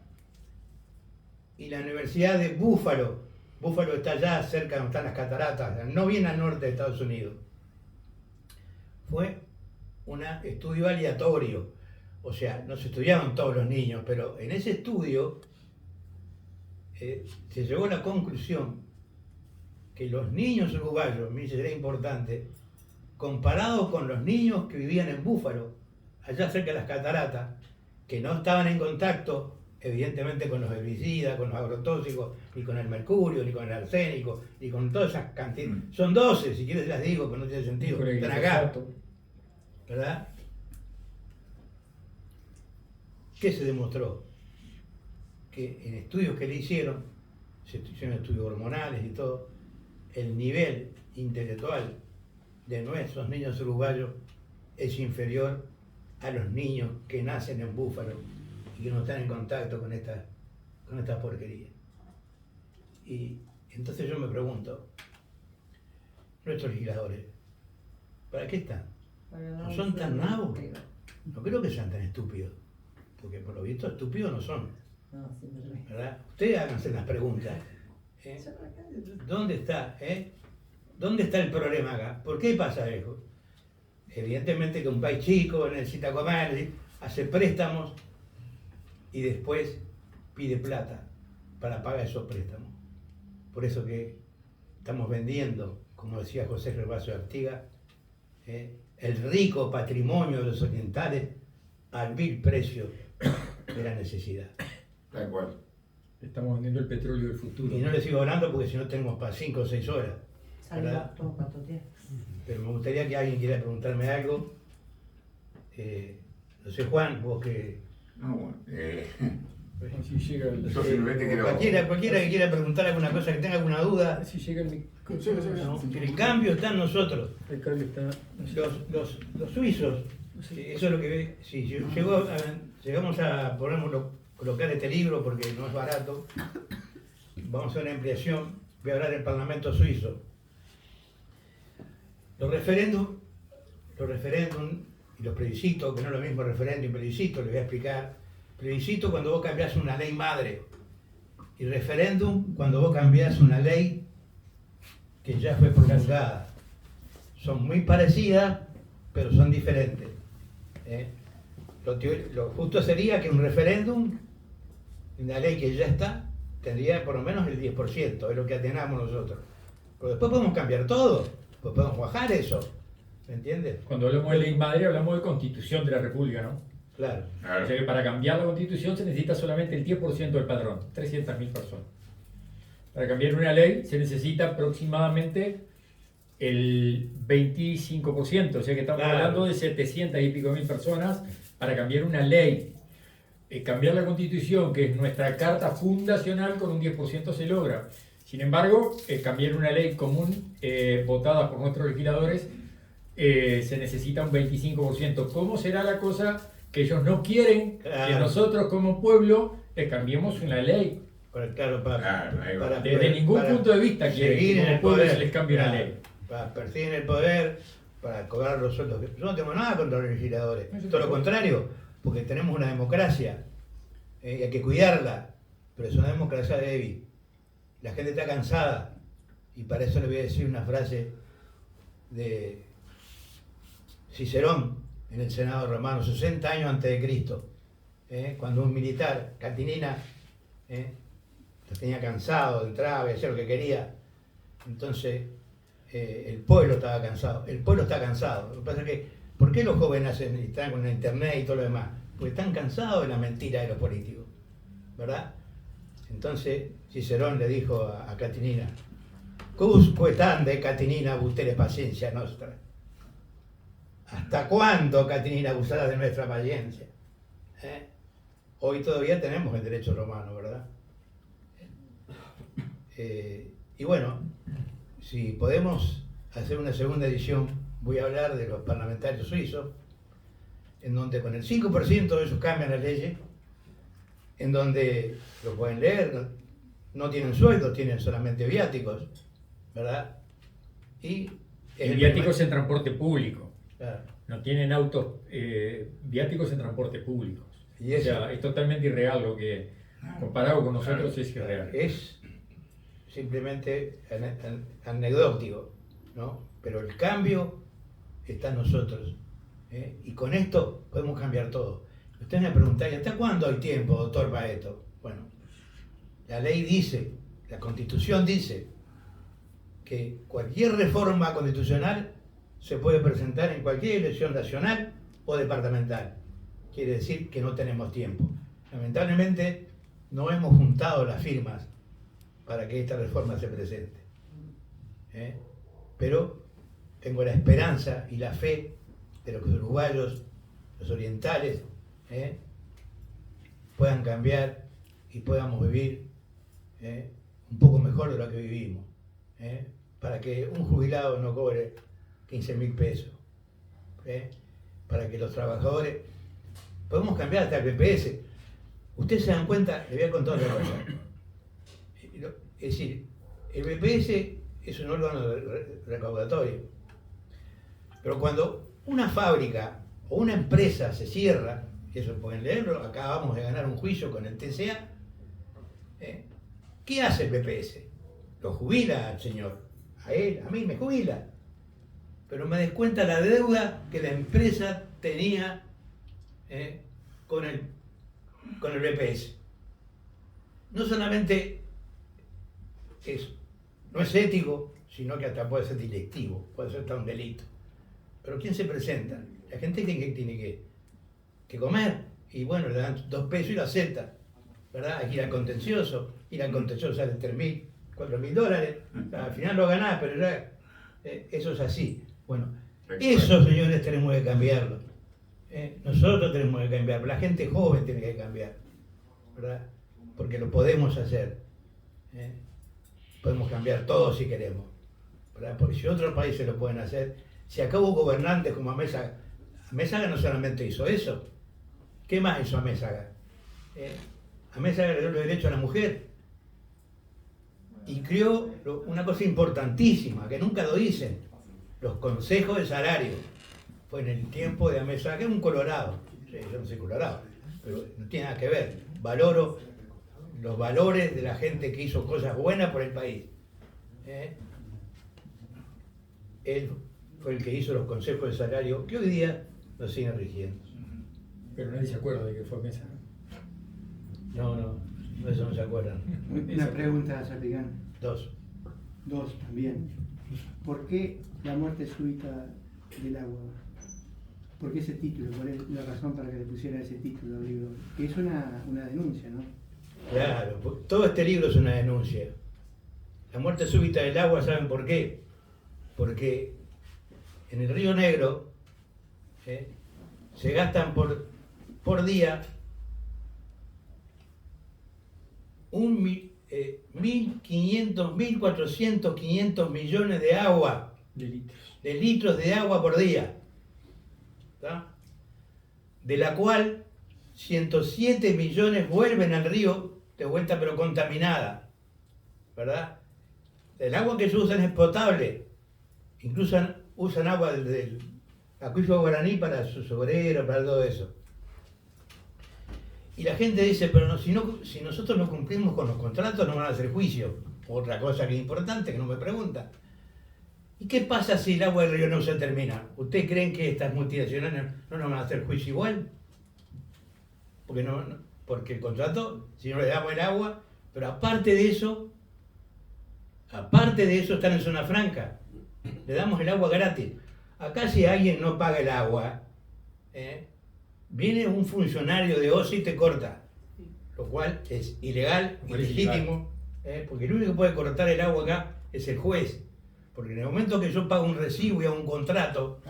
y la Universidad de Búfalo. Búfalo está allá cerca donde están las cataratas, no bien al norte de Estados Unidos. Fue un estudio aleatorio, o sea, no se estudiaban todos los niños, pero en ese estudio se llegó a la conclusión que los niños uruguayos, me dice, era importante, comparados con los niños que vivían en Búfalo, allá cerca de las cataratas, que no estaban en contacto evidentemente con los herbicidas, con los agrotóxicos, ni con el mercurio, ni con el arsénico, ni con todas esas cantidades. Son 12, si quieres las digo, pero no tiene sentido. Están acá, ¿verdad? ¿Qué se demostró? Que en estudios que le hicieron, se hicieron estudios hormonales y todo, el nivel intelectual de nuestros niños uruguayos es inferior a los niños que nacen en Búfalo y que no están en contacto con esta porquería. Y entonces yo me pregunto, nuestros legisladores, ¿para qué están? ¿No son tan nabos? No creo que sean tan estúpidos, porque por lo visto estúpidos no son, ¿verdad? Ustedes háganse las preguntas. ¿Dónde está? ¿Dónde está el problema acá? ¿Por qué pasa eso? Evidentemente que un país chico necesita comer, hace préstamos y después pide plata para pagar esos préstamos. Por eso que estamos vendiendo, como decía José Gervasio Artigas, el rico patrimonio de los orientales al vil precio de la necesidad. Tal cual. Estamos vendiendo el petróleo del futuro. Y no le sigo hablando porque si no tengo para 5 o 6 horas. ¿Verdad? Todo patotear. Pero me gustaría que alguien quiera preguntarme algo. No sé, Juan, vos que... No, bueno, Si llega el, yo simplemente quiero... Cualquiera que quiera preguntar alguna cosa, que tenga alguna duda, si llega el, ¿no? El cambio está en nosotros. el cable está. Los suizos, eso es lo que ve. Si llegamos a colocar este libro porque no es barato, vamos a hacer una ampliación, voy a hablar del Parlamento suizo. Los referéndum y los plebiscitos, que no es lo mismo referéndum y plebiscito, les voy a explicar. Plebiscito cuando vos cambiás una ley madre y referéndum cuando vos cambiás una ley que ya fue promulgada. Son muy parecidas, pero son diferentes. Lo justo sería que un referéndum, una ley que ya está, tendría por lo menos el 10%, es lo que tenemos nosotros. Pero después podemos cambiar todo, pues podemos bajar eso, ¿me entiendes? Cuando hablamos de ley madre, hablamos de constitución de la República, ¿no? Claro. O sea que para cambiar la constitución se necesita solamente el 10% del padrón, 300.000 personas. Para cambiar una ley se necesita aproximadamente el 25%, o sea que estamos hablando de 700 y pico mil personas para cambiar una ley. Cambiar la constitución, que es nuestra carta fundacional, con un 10% se logra. Sin embargo, cambiar una ley común votada por nuestros legisladores se necesita un 25%. ¿Cómo será la cosa? Que ellos no quieren que nosotros como pueblo cambiemos una ley. Desde ningún punto de vista quieren que como pueblo se les cambie una ley. Para perseguir en el poder, para cobrar los sueldos. Yo no tengo nada contra los legisladores, todo lo contrario, porque tenemos una democracia y hay que cuidarla, pero es una democracia débil. La gente está cansada y para eso le voy a decir una frase de Cicerón en el Senado romano, 60 años antes de Cristo, cuando un militar, Catinina, lo tenía cansado, entraba y hacía lo que quería. Entonces, el pueblo estaba cansado. El pueblo está cansado. Lo que pasa es que, ¿por qué los jóvenes están con la internet y todo lo demás? Porque están cansados de la mentira de los políticos, ¿verdad? Entonces, Cicerón le dijo a Catinina, «Cusque tande, Catinina, butere paciencia nostra». ¿Hasta cuándo, Catinina, abusarás de nuestra paciencia? Hoy todavía tenemos el derecho romano, ¿verdad? Y bueno, si podemos hacer una segunda edición, voy a hablar de los parlamentarios suizos, en donde con el 5% de ellos cambian las leyes, en donde lo pueden leer, no tienen sueldo, tienen solamente viáticos, ¿verdad? Y viáticos en transporte público. Claro. No tienen autos, viáticos en transporte público. Y eso, o sea, es totalmente irreal lo que, comparado con nosotros, es irreal. Es simplemente anecdótico, ¿no? Pero el cambio está en nosotros. Y con esto podemos cambiar todo. Ustedes me preguntan, ¿hasta cuándo hay tiempo, doctor, para esto? Bueno, la ley dice, la Constitución dice, que cualquier reforma constitucional se puede presentar en cualquier elección nacional o departamental. Quiere decir que no tenemos tiempo. Lamentablemente no hemos juntado las firmas para que esta reforma se presente. Pero tengo la esperanza y la fe de los uruguayos, los orientales, puedan cambiar y podamos vivir un poco mejor de lo que vivimos. Para que un jubilado no cobre 15.000 pesos, para que los trabajadores, podemos cambiar hasta el BPS. Ustedes se dan cuenta, les voy a contar otra cosa. Es decir, el BPS es un órgano recaudatorio, pero cuando una fábrica o una empresa se cierra, eso pueden leerlo, acabamos de ganar un juicio con el TCA, ¿qué hace el BPS? Lo jubila al señor, a él, a mí me jubila, pero me descuenta la deuda que la empresa tenía con el BPS. No solamente no es ético, sino que hasta puede ser delictivo, puede ser hasta un delito. Pero ¿quién se presenta? La gente tiene que comer. Y bueno, le dan 2 pesos y lo acepta. ¿Verdad? Hay que ir al contencioso. Ir al contencioso sale $3.000, $4.000. Al final lo ganás, pero ya, eso es así. Bueno, eso, señores, tenemos que cambiarlo. Nosotros tenemos que cambiar. La gente joven tiene que cambiar. ¿Verdad? Porque lo podemos hacer. Podemos cambiar todo si queremos. ¿Verdad? Porque si otros países lo pueden hacer, si acá hubo gobernantes como Amézaga no solamente hizo eso. ¿Qué más hizo Amézaga? Amézaga le dio los derechos a la mujer y creó una cosa importantísima que nunca lo dicen, los consejos de salario. Fue en el tiempo de Amézaga, que era un colorado. Sí, yo no soy colorado, pero no tiene nada que ver. Valoro los valores de la gente que hizo cosas buenas por el país. Él fue el que hizo los consejos de salario que hoy día nos siguen rigiendo. Pero nadie se acuerda de que fue Mesa. No, eso no se acuerdan. Una pregunta, Sapicán. 2. Dos también. ¿Por qué la muerte súbita del agua? ¿Por qué ese título? ¿Cuál es la razón para que le pusiera ese título al libro? Que es una denuncia, ¿no? Claro, todo este libro es una denuncia. La muerte súbita del agua, ¿saben por qué? Porque en el Río Negro se gastan por día 1.500, 1.400, 500 millones de agua, de litros de agua por día, ¿tá? De la cual 107 millones vuelven al río de vuelta pero contaminada, ¿verdad? El agua que ellos usan es potable, incluso usan agua del acuífero guaraní para sus obreros, para todo eso. Y la gente dice, pero no, si nosotros no cumplimos con los contratos no van a hacer juicio. Otra cosa que es importante, que no me preguntan. ¿Y qué pasa si el agua del río no se termina? ¿Ustedes creen que estas multinacionales no nos van a hacer juicio igual? Porque el contrato, si no le damos el agua, pero aparte de eso están en zona franca. Le damos el agua gratis. Acá si alguien no paga el agua, viene un funcionario de OSI y te corta, lo cual es ilegal, ilegítimo, porque el único que puede cortar el agua acá es el juez, porque en el momento que yo pago un recibo y hago un contrato,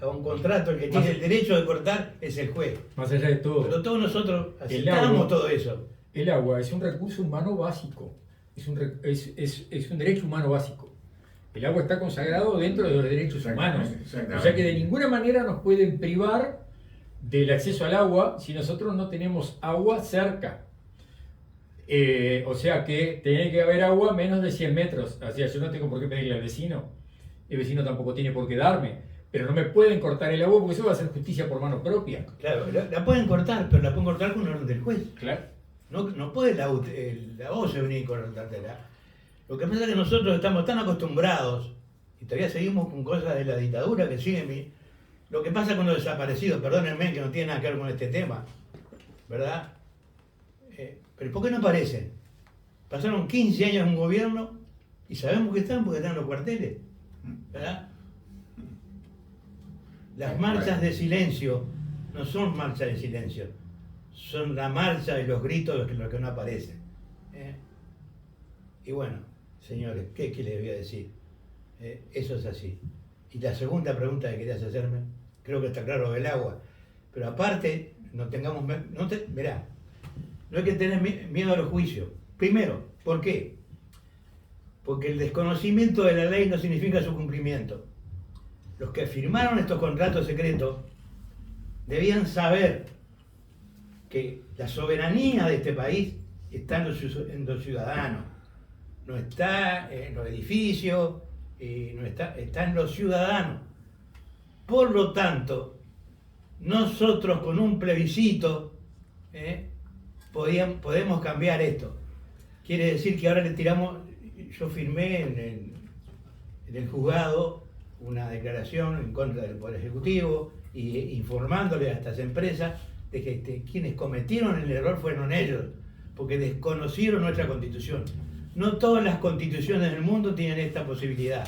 hago un contrato, el que tiene el derecho de cortar es el juez. Más allá de todo, pero todos nosotros aceptamos todo eso. El agua es un recurso humano básico, es un derecho humano básico. El agua está consagrado dentro de los derechos humanos. O sea que de ninguna manera nos pueden privar del acceso al agua si nosotros no tenemos agua cerca. O sea que tiene que haber agua a menos de 100 metros. O sea, yo no tengo por qué pedirle al vecino. El vecino tampoco tiene por qué darme. Pero no me pueden cortar el agua porque eso va a ser justicia por mano propia. Claro, la pueden cortar, pero la pueden cortar con orden del juez. Claro. No puede la OCE venir y cortártela. Lo que pasa es que nosotros estamos tan acostumbrados, y todavía seguimos con cosas de la dictadura que siguen. Lo que pasa con los desaparecidos, perdónenme que no tiene nada que ver con este tema, ¿verdad? Pero ¿por qué no aparecen? Pasaron 15 años en un gobierno y sabemos que están porque están en los cuarteles, ¿verdad? Las marchas de silencio no son marchas de silencio, son la marcha de los gritos los que no aparecen. Y bueno, señores, ¿qué les voy a decir? Eso es así. Y la segunda pregunta que querías hacerme, creo que está claro del agua, pero aparte, mirá, no hay que tener miedo a los juicios. Primero, ¿por qué? Porque el desconocimiento de la ley no significa su cumplimiento. Los que firmaron estos contratos secretos debían saber que la soberanía de este país está en los ciudadanos. No está en los edificios, está en los ciudadanos. Por lo tanto, nosotros con un plebiscito podemos cambiar esto. Quiere decir que ahora le tiramos, yo firmé en el juzgado una declaración en contra del Poder Ejecutivo y informándole a estas empresas de que quienes cometieron el error fueron ellos, porque desconocieron nuestra Constitución. No todas las constituciones del mundo tienen esta posibilidad.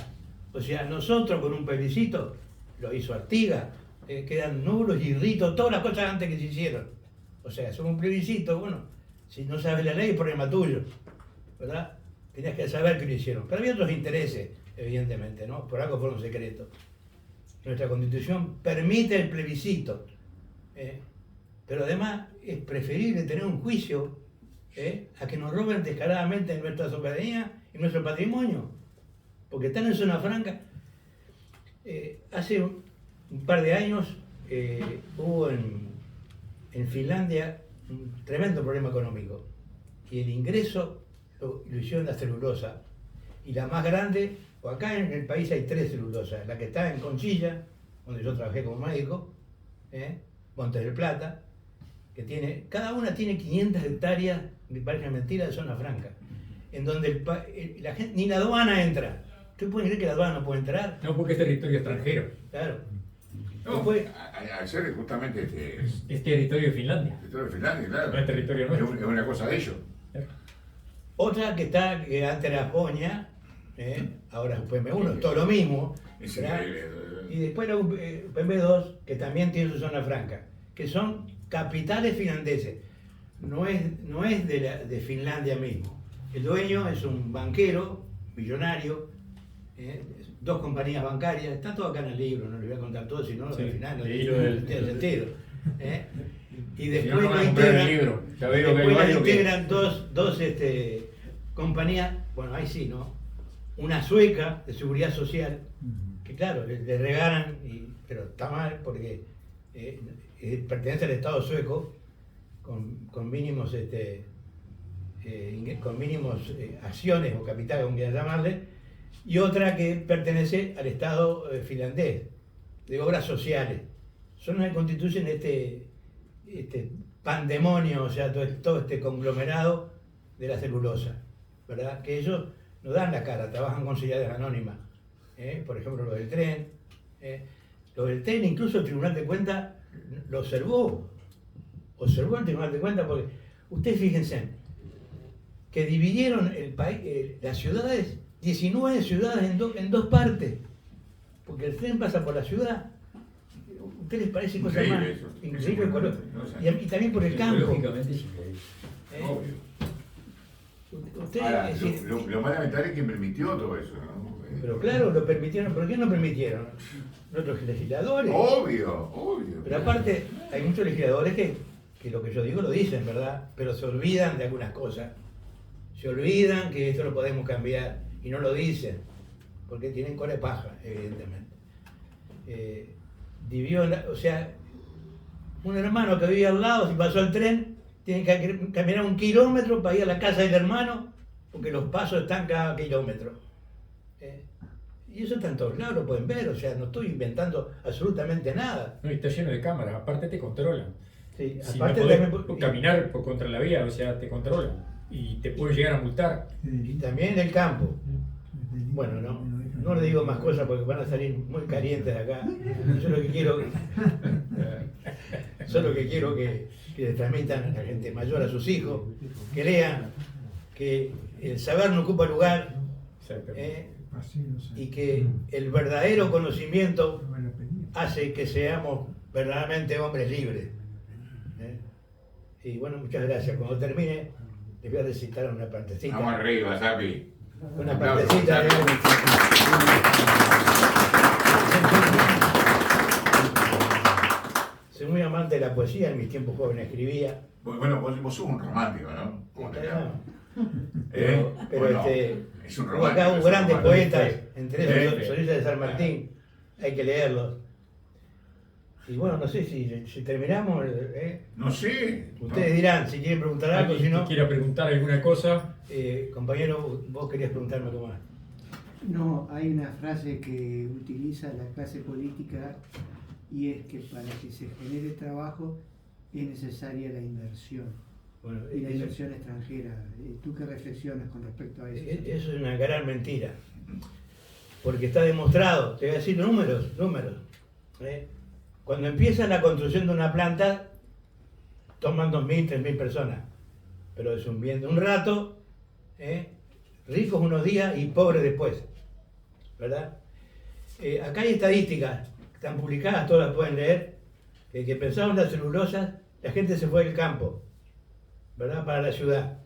O sea, nosotros con un plebiscito, lo hizo Artigas, quedan nulos y ritos, todas las cosas antes que se hicieron. O sea, es un plebiscito, bueno, si no sabes la ley es problema tuyo, ¿verdad? Tenías que saber que lo hicieron. Pero había otros intereses, evidentemente, ¿no? Por algo fueron secretos. Nuestra Constitución permite el plebiscito, pero además es preferible tener un juicio a que nos roben descaradamente nuestra soberanía y nuestro patrimonio, porque están en zona franca. Hace un par de años hubo en Finlandia un tremendo problema económico y el ingreso lo hicieron la celulosa, y la más grande, o acá en el país hay 3 celulosas, la que está en Conchilla, donde yo trabajé como médico, Montes del Plata, que tiene, cada una tiene 500 hectáreas, me parece mentira, de zona franca, en donde la gente, ni la aduana entra. ¿Ustedes pueden creer que la aduana no puede entrar? No, porque es territorio extranjero. Claro. No, Después, al ser justamente Es territorio de Finlandia. territorio de Finlandia, claro. No es territorio nuestro. Es una cosa de ellos. otra que está, que antes era Poña, ahora es PM1, es todo lo mismo. Es ¿verdad? increíble. Y después la PM2, que también tiene su zona franca, que son capitales finlandeses. No es de Finlandia mismo. El dueño es un banquero, millonario, 2 compañías bancarias, está todo acá en el libro, no les voy a contar todo, si no, Sí, al final no leílo tiene sentido. Y Si no, después no van a lo comprar el integran, libro. Ya veo que hay después lo varios que- integran dos compañías, bueno, ahí sí, ¿no? Una sueca de seguridad social, que claro, le regalan, pero está mal porque pertenece al Estado sueco con mínimos acciones o capital, como quieran llamarle, y otra que pertenece al Estado finlandés, de obras sociales. Son las que constituyen este pandemonio, o sea, todo este conglomerado de la celulosa, ¿verdad? Que ellos no dan la cara, trabajan con sociedades anónimas. Por ejemplo, lo del tren. Lo del tren, incluso el Tribunal de Cuentas lo observó el Tribunal de Cuentas, porque ustedes fíjense que dividieron el país, las ciudades, 19 ciudades en 2 partes, porque el tren pasa por la ciudad. ¿A ustedes les parece cosa más Increíble eso. increíble? No sé. Y también por el campo. Lógicamente es increíble. Obvio. Ustedes, Ahora, es decir, lo más lamentable es que permitió todo eso, ¿no? pero claro, lo permitieron. ¿Por qué no permitieron? Nuestros legisladores. Obvio. Pero aparte, hay muchos legisladores que lo que yo digo lo dicen, ¿verdad? Pero se olvidan de algunas cosas. Se olvidan que esto lo podemos cambiar y no lo dicen, porque tienen cola de paja, evidentemente. O sea, un hermano que vivía al lado, si pasó el tren, tiene que caminar 1 kilómetro para ir a la casa del hermano, porque los pasos están cada kilómetro. Y eso está en todos lados, lo pueden ver, o sea, no estoy inventando absolutamente nada. No, y está lleno de cámaras, aparte te controlan. Sí, Si aparte no podés también- caminar contra la vía, o sea, te controlan. Y te pueden llegar a multar. y también en el campo. Bueno, no le digo más cosas porque van a salir muy calientes de acá. Yo lo que quiero que le transmitan a la gente mayor, a sus hijos, que lean que el saber no ocupa lugar, y que el verdadero conocimiento hace que seamos verdaderamente hombres libres. Y bueno, muchas gracias. Cuando termine, les voy a recitar una partecita. Vamos arriba, Sapi. Una Aplausos, partecita de... Sapi. Soy muy amante de la poesía, en mis tiempos jóvenes escribía. Bueno, vos sos un romántico, ¿no? ¿Cómo te llamas? Pero Bueno, es un hubo acá romántico. un es un grandes romántico. poetas, entre ellos Sí. Solís de San Martín, hay que leerlos. Y bueno, no sé si terminamos, No sé. ustedes dirán si quieren preguntar algo, si ¿Alguien no, que quiera preguntar alguna cosa? compañero, vos querías preguntarme algo más. No, hay una frase que utiliza la clase política y es que para que se genere trabajo es necesaria la inversión Bueno, y la eso, inversión extranjera. ¿Tú qué reflexionas con respecto a eso? eso es una gran mentira, porque está demostrado, te voy a decir números. Cuando empieza la construcción de una planta, toman 2.000, 3.000 personas, pero es un bien de un rato, ricos unos días y pobres después, ¿verdad? Acá hay estadísticas, están publicadas, todas las pueden leer, que pensaron las celulosas, la gente se fue del campo, ¿verdad? Para la ciudad.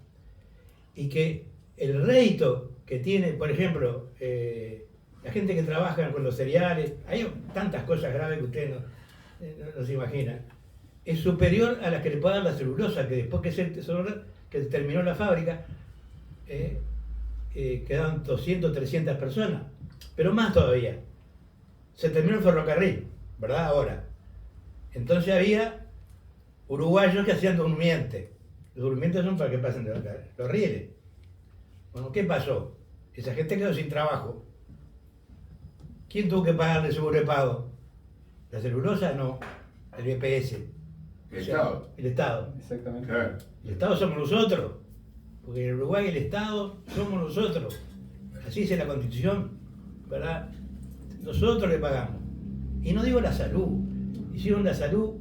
Y que el rédito que tiene, por ejemplo, la gente que trabaja con los cereales, hay tantas cosas graves que ustedes no se imaginan, es superior a las que le puede dar la celulosa, que después que terminó la fábrica, quedaban 200, 300 personas, pero más todavía. Se terminó el ferrocarril, ¿verdad? Ahora. Entonces había uruguayos que hacían durmientes. Los durmientes son para que pasen los rieles. Bueno, ¿qué pasó? Esa gente quedó sin trabajo. ¿Quién tuvo que pagarle seguro de pago? ¿La celulosa? No. El BPS. El Estado. El Estado. Exactamente. Claro. El Estado somos nosotros. Porque en Uruguay el Estado somos nosotros. Así dice la Constitución, ¿verdad? Nosotros le pagamos. Y no digo la salud. Hicieron la salud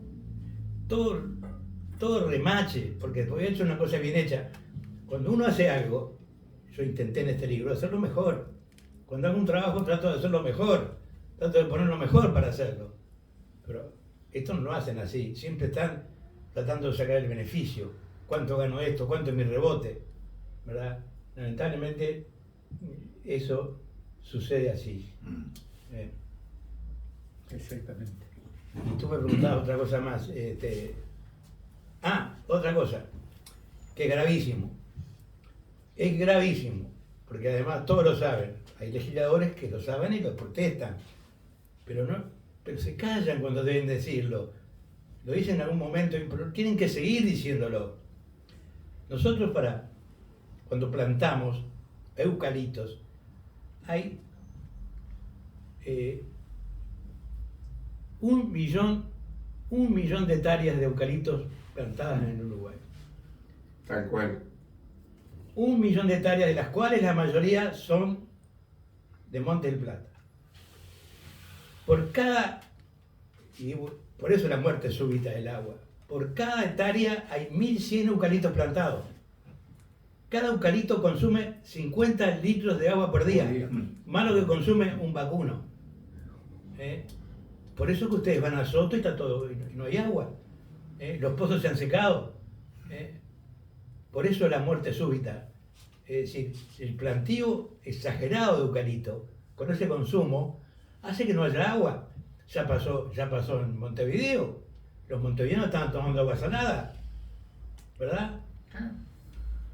todo remache, porque había hecho una cosa bien hecha. Cuando uno hace algo, yo intenté en este libro hacerlo mejor. Cuando hago un trabajo trato de hacerlo mejor, trato de poner lo mejor para hacerlo. Pero esto no lo hacen así, siempre están tratando de sacar el beneficio. ¿Cuánto gano esto? ¿Cuánto es mi rebote? ¿Verdad? Lamentablemente eso sucede así. Exactamente. Y tú me preguntabas otra cosa más. Otra cosa, que es gravísimo. Es gravísimo, porque además todos lo saben. Hay legisladores que lo saben y lo protestan, pero se callan cuando deben decirlo. Lo dicen en algún momento, pero tienen que seguir diciéndolo. Nosotros cuando plantamos eucaliptos, hay 1 millón de hectáreas de eucaliptos plantadas en el Uruguay. Tal cual. 1 millón de hectáreas, de las cuales la mayoría son de Monte del Plata. Por eso la muerte súbita del agua. Por cada hectárea hay 1.100 eucaliptos plantados. Cada eucalipto consume 50 litros de agua por día, más lo que consume un vacuno. Por eso que ustedes van a Soto y no hay agua. Los pozos se han secado. Por eso la muerte súbita. Es decir, el planteo exagerado de eucalipto, con ese consumo, hace que no haya agua. Ya pasó en Montevideo. Los montevideanos estaban tomando agua salada, ¿verdad?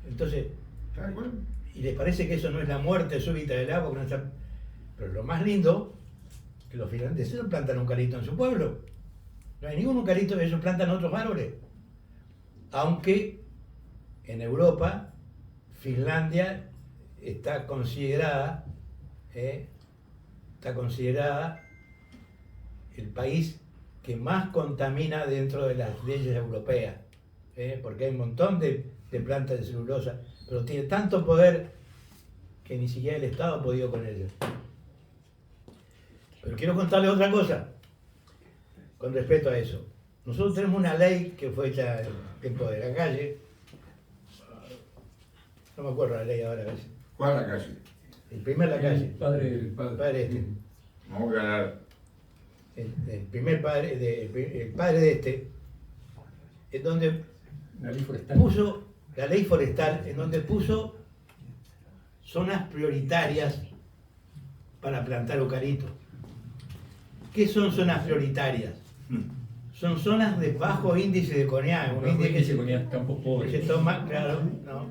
Entonces, Tal cual. ¿y les parece que eso no es la muerte súbita del agua? Pero lo más lindo, que los finlandeses no plantan eucalipto en su pueblo. No hay ningún eucalipto, ellos plantan otros árboles. Aunque en Europa, Finlandia está considerada el país que más contamina dentro de las leyes europeas, porque hay un montón de plantas de celulosa, pero tiene tanto poder que ni siquiera el Estado ha podido con ellos. Pero quiero contarles otra cosa con respecto a eso. Nosotros tenemos una ley que fue hecha en el tiempo de la calle, no me acuerdo la ley ahora, ¿Cuál es la calle? el primer la calle, El padre. el padre este. Vamos a ganar. El primer padre, el padre de este, en donde La ley forestal. puso la ley forestal, en donde puso zonas prioritarias para plantar eucalipto. ¿Qué son zonas prioritarias? Son zonas de bajo índice de CONIAC, un índice que se ponía campos se pobres. toma, claro, ¿no?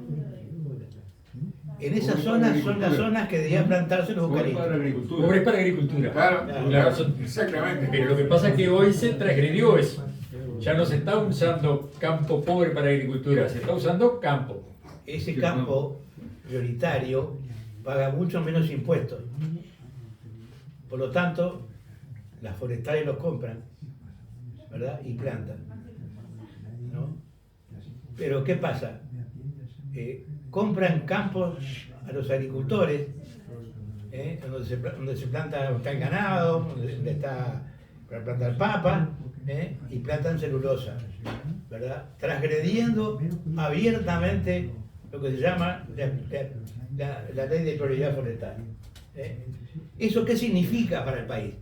En esas zonas son las zonas que debían plantarse los eucaliptos. Pobres para agricultura. Claro, La razón- exactamente. Pero lo que pasa es que hoy se transgredió eso. Ya no se está usando campo pobre para agricultura, se está usando campo. Ese campo prioritario paga mucho menos impuestos. Por lo tanto, las forestales los compran, ¿verdad? Y plantan, ¿no? Pero ¿qué pasa? Compran campos a los agricultores, donde se planta el ganado, donde está para plantar papa, y plantan celulosa, ¿verdad? Transgrediendo abiertamente lo que se llama la ley de prioridad forestal. ¿Eso qué significa para el país?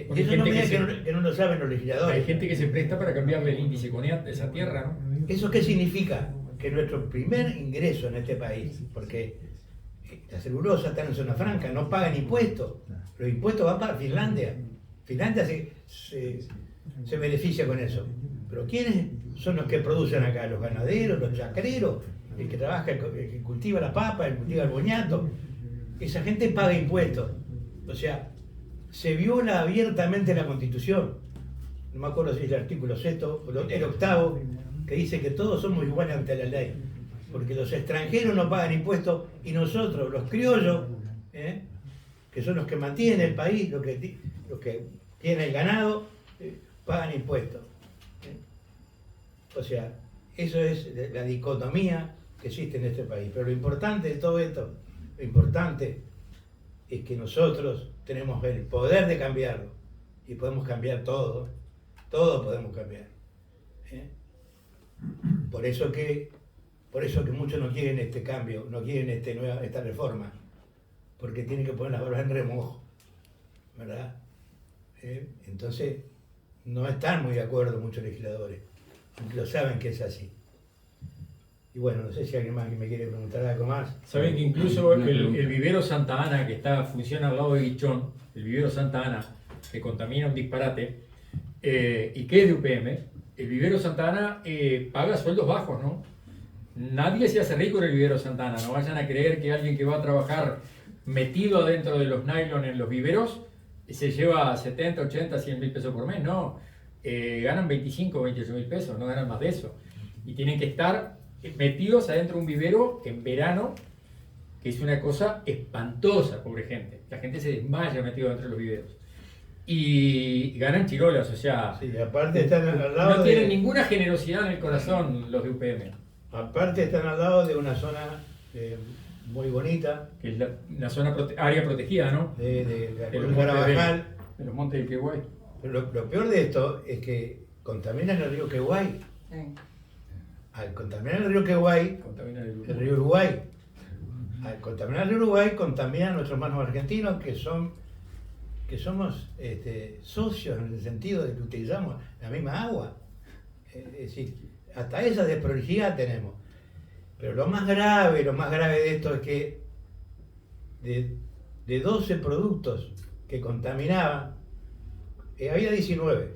Porque Eso hay no gente me que diga se- que no lo saben los legisladores. Hay gente que se presta para cambiarle el índice CONEAT de esa tierra, ¿no? ¿Eso qué significa? Que nuestro primer ingreso en este país, porque la celulosa está en zona franca, no pagan impuestos. Los impuestos van para Finlandia. Finlandia se beneficia con eso. Pero ¿quiénes son los que producen acá? Los ganaderos, los chacreros, el que trabaja, el que cultiva la papa, el que cultiva el boñato. Esa gente paga impuestos. O sea, se viola abiertamente la Constitución. No me acuerdo si es el artículo 6 o el 8, que dice que todos somos iguales ante la ley. Porque los extranjeros no pagan impuestos y nosotros, los criollos, que son los que mantienen el país, los que tienen el ganado, pagan impuestos. O sea, eso es la dicotomía que existe en este país. Pero lo importante de todo esto, lo importante es que nosotros tenemos el poder de cambiarlo y podemos cambiar todo podemos cambiar. Por eso que muchos no quieren este cambio, no quieren esta reforma, porque tienen que poner las barbas en remojo, ¿verdad? Entonces, no están muy de acuerdo muchos legisladores, aunque lo saben que es así. Y bueno, no sé si alguien más que me quiere preguntar algo más. Saben que incluso el vivero Santa Ana, que funciona al lado de Guichón, el vivero Santa Ana, que contamina un disparate, y que es de UPM, el vivero Santa Ana paga sueldos bajos, ¿no? Nadie se hace rico en el vivero Santa Ana. No vayan a creer que alguien que va a trabajar metido adentro de los nylon en los viveros se lleva 70, 80, 100 mil pesos por mes. No, ganan 25, 28 mil pesos, no ganan más de eso. Y tienen que estar metidos adentro de un vivero en verano, que es una cosa espantosa, pobre gente. La gente se desmaya metido dentro de los viveros. Y ganan chirolas, o sea, Sí, aparte están al lado no tienen de, ninguna generosidad en el corazón los de UPM, aparte están al lado de una zona muy bonita, que es la zona área protegida, ¿no? de la De los Columna montes Carabajal. de los montes del Queguay. Pero lo peor de esto es que contaminan el río Queguay. Al contaminar el río Queguay, Contaminan el río Uruguay. Al contaminar el río Uruguay, contaminan a nuestros hermanos argentinos que somos socios en el sentido de que utilizamos la misma agua. Es decir, hasta esa desprolijidad tenemos. Pero lo más grave de esto es que de 12 productos que contaminaban, había 19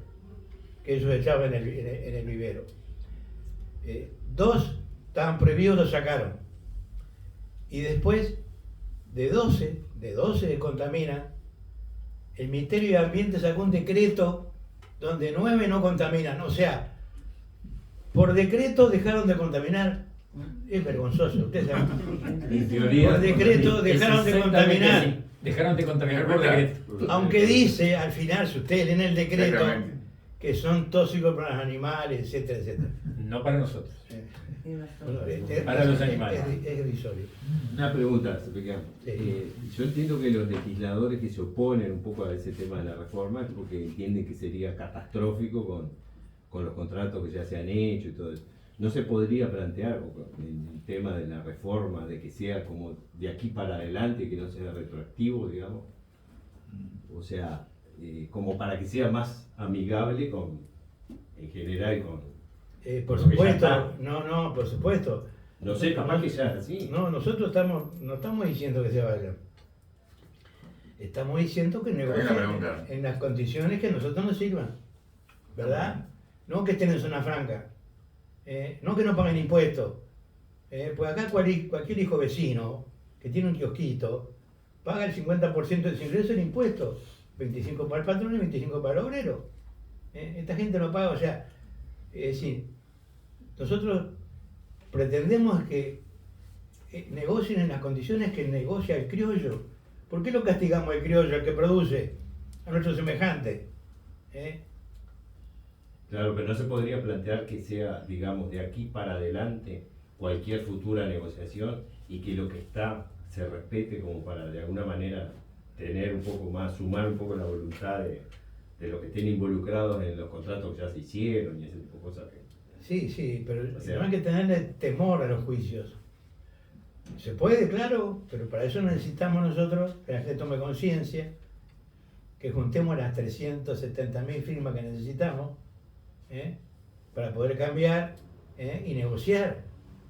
que ellos echaban en el vivero. 2 estaban prohibidos, los sacaron. Y después, de 12 que contaminan, el Ministerio de Ambiente sacó un decreto donde 9 no contaminan. O sea, por decreto dejaron de contaminar. Es vergonzoso, ustedes saben. En teoría, Por decreto dejaron de contaminar. Sí, dejaron de contaminar por decreto. Aunque dice al final, si ustedes leen el decreto, Exactamente. que son tóxicos para los animales, etcétera, etcétera. No para nosotros. Bueno, Para los animales. Es irrisorio. Una pregunta, Sebastián. Sí. Yo entiendo que los legisladores que se oponen un poco a ese tema de la reforma es porque entienden que sería catastrófico con los contratos que ya se han hecho y todo eso. ¿No se podría plantear el tema de la reforma, de que sea como de aquí para adelante, que no sea retroactivo, digamos? O sea, como para que sea más amigable en general con... Por Porque ya supuesto, está. no, por supuesto. No sé, capaz que ya es así. No, nosotros no estamos diciendo que se vaya. Estamos diciendo que Buena negocien pregunta. en las condiciones que a nosotros nos sirvan. ¿Verdad? No que estén en zona franca. No que no paguen impuestos. Pues acá cualquier hijo vecino que tiene un kiosquito paga el 50% de su ingreso en impuestos. 25 para el patrón y 25 para el obrero. Esta gente no paga, o sea, es decir, nosotros pretendemos que negocien en las condiciones que negocia el criollo. ¿Por qué lo castigamos al criollo, al que produce, a nuestro semejante? Claro, pero no se podría plantear que sea, digamos, de aquí para adelante cualquier futura negociación y que lo que está se respete como para de alguna manera tener un poco más, sumar un poco la voluntad de los que estén involucrados en los contratos que ya se hicieron y ese tipo de cosas. Sí, pero O sea, no hay que tenerle temor a los juicios. Se puede, claro, pero para eso necesitamos nosotros que la gente tome conciencia, que juntemos las 370.000 firmas que necesitamos, para poder cambiar y negociar.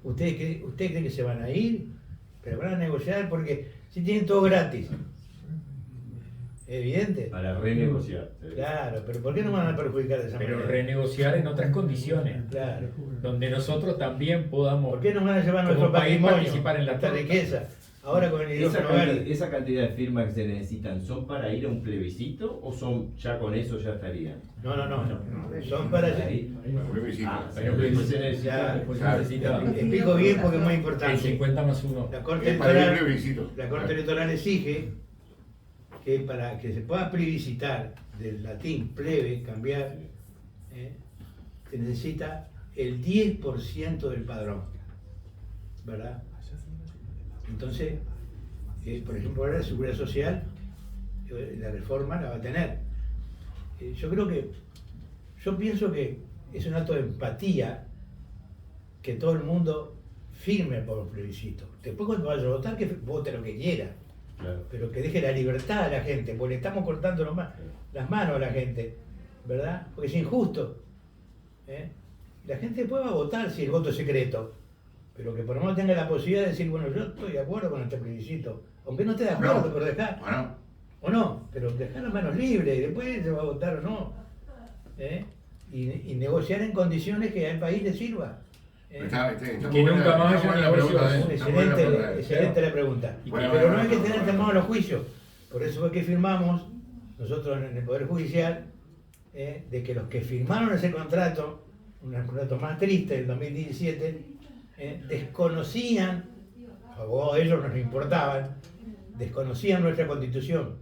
¿Usted cree que se van a ir? Pero van a negociar porque si tienen todo gratis. Es evidente. Para renegociar. Claro, pero ¿por qué no van a perjudicar de esa Pero manera? renegociar en otras condiciones, Claro. donde nosotros también podamos. ¿Por qué nos van a llevar como nuestro país patrimonio, participar en la nuestra torta? riqueza? Ahora con el hidrógeno verde. Esa cantidad de firmas que se necesitan, ¿son para ir a un plebiscito o son ya con eso ya estarían? No. Son para... Ahí. Un plebiscito. Pero después se necesita, Ya, después se claro. necesita Explico bien porque es muy el importante. 50 más 1. La Corte Es para ir al Electoral, plebiscito. la Corte Electoral exige que para que se pueda plebiscitar del latín plebe, cambiar, se necesita el 10% del padrón, ¿verdad? Entonces, por ejemplo, ahora la Seguridad Social, la reforma la va a tener. Yo pienso que es un acto de empatía que todo el mundo firme por los plebiscitos. Después cuando vaya a votar, que vote lo que quiera, Claro. pero que deje la libertad a la gente, porque le estamos cortando las manos a la gente, ¿verdad? Porque es injusto. La gente después va a votar si el voto es secreto, pero que por lo menos tenga la posibilidad de decir, bueno, yo estoy de acuerdo con este plebiscito, aunque no esté de acuerdo, No. pero dejar, Bueno, o no, pero dejar las manos libres y después se va a votar o no. Y negociar en condiciones que al país le sirva. está Que muy buena- nunca más está haya buena la pregunta, negocios. está buena la pregunta. Excelente la pregunta. Bueno, Pero no bueno, hay que bueno, tener bueno. temor a los juicios. Por eso fue que firmamos, nosotros en el Poder Judicial, de que los que firmaron ese contrato, un contrato más triste del 2017, desconocían, a ellos no nos importaban, desconocían nuestra Constitución,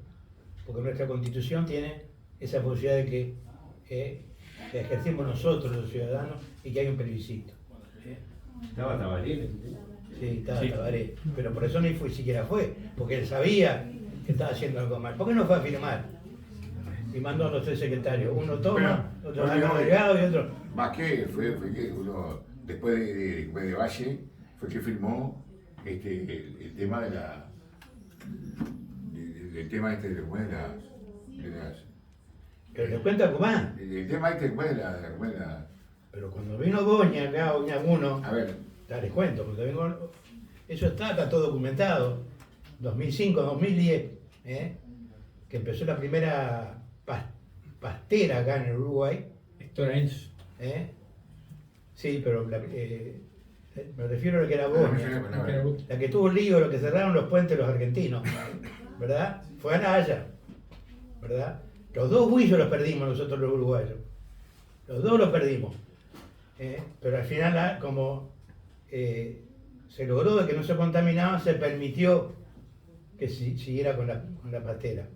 porque nuestra Constitución tiene esa posibilidad de que ejercemos nosotros los ciudadanos y que hay un plebiscito. Estaba Tabaré. Sí, estaba Sí. Tabaré, pero por eso ni siquiera fue, porque él sabía que estaba haciendo algo mal. ¿Por qué no fue a firmar? Y mandó a los 3 secretarios, uno toma, Pero, otro no, saca no, delegado y otro... Más que fue que uno, después de Valle, fue que firmó el tema de la. El tema este de las. Pero les cuento algo más. El tema este después de la. Pero cuando vino Goña, acá, Goña 1, A ver, ya les cuento, porque vengo, eso está todo documentado. 2005, 2010, que empezó la primera pastera acá en el Uruguay. Esto era Enzo. Sí, pero me refiero a lo que era no sé Goña. la palabra. La que tuvo lío, lo que cerraron los puentes los argentinos, ¿verdad? Fue a La Haya, ¿verdad? Los 2 juicios los perdimos nosotros los uruguayos. Los 2 los perdimos. Pero al final, como se logró de que no se contaminaban, se permitió que siguiera con la pastera.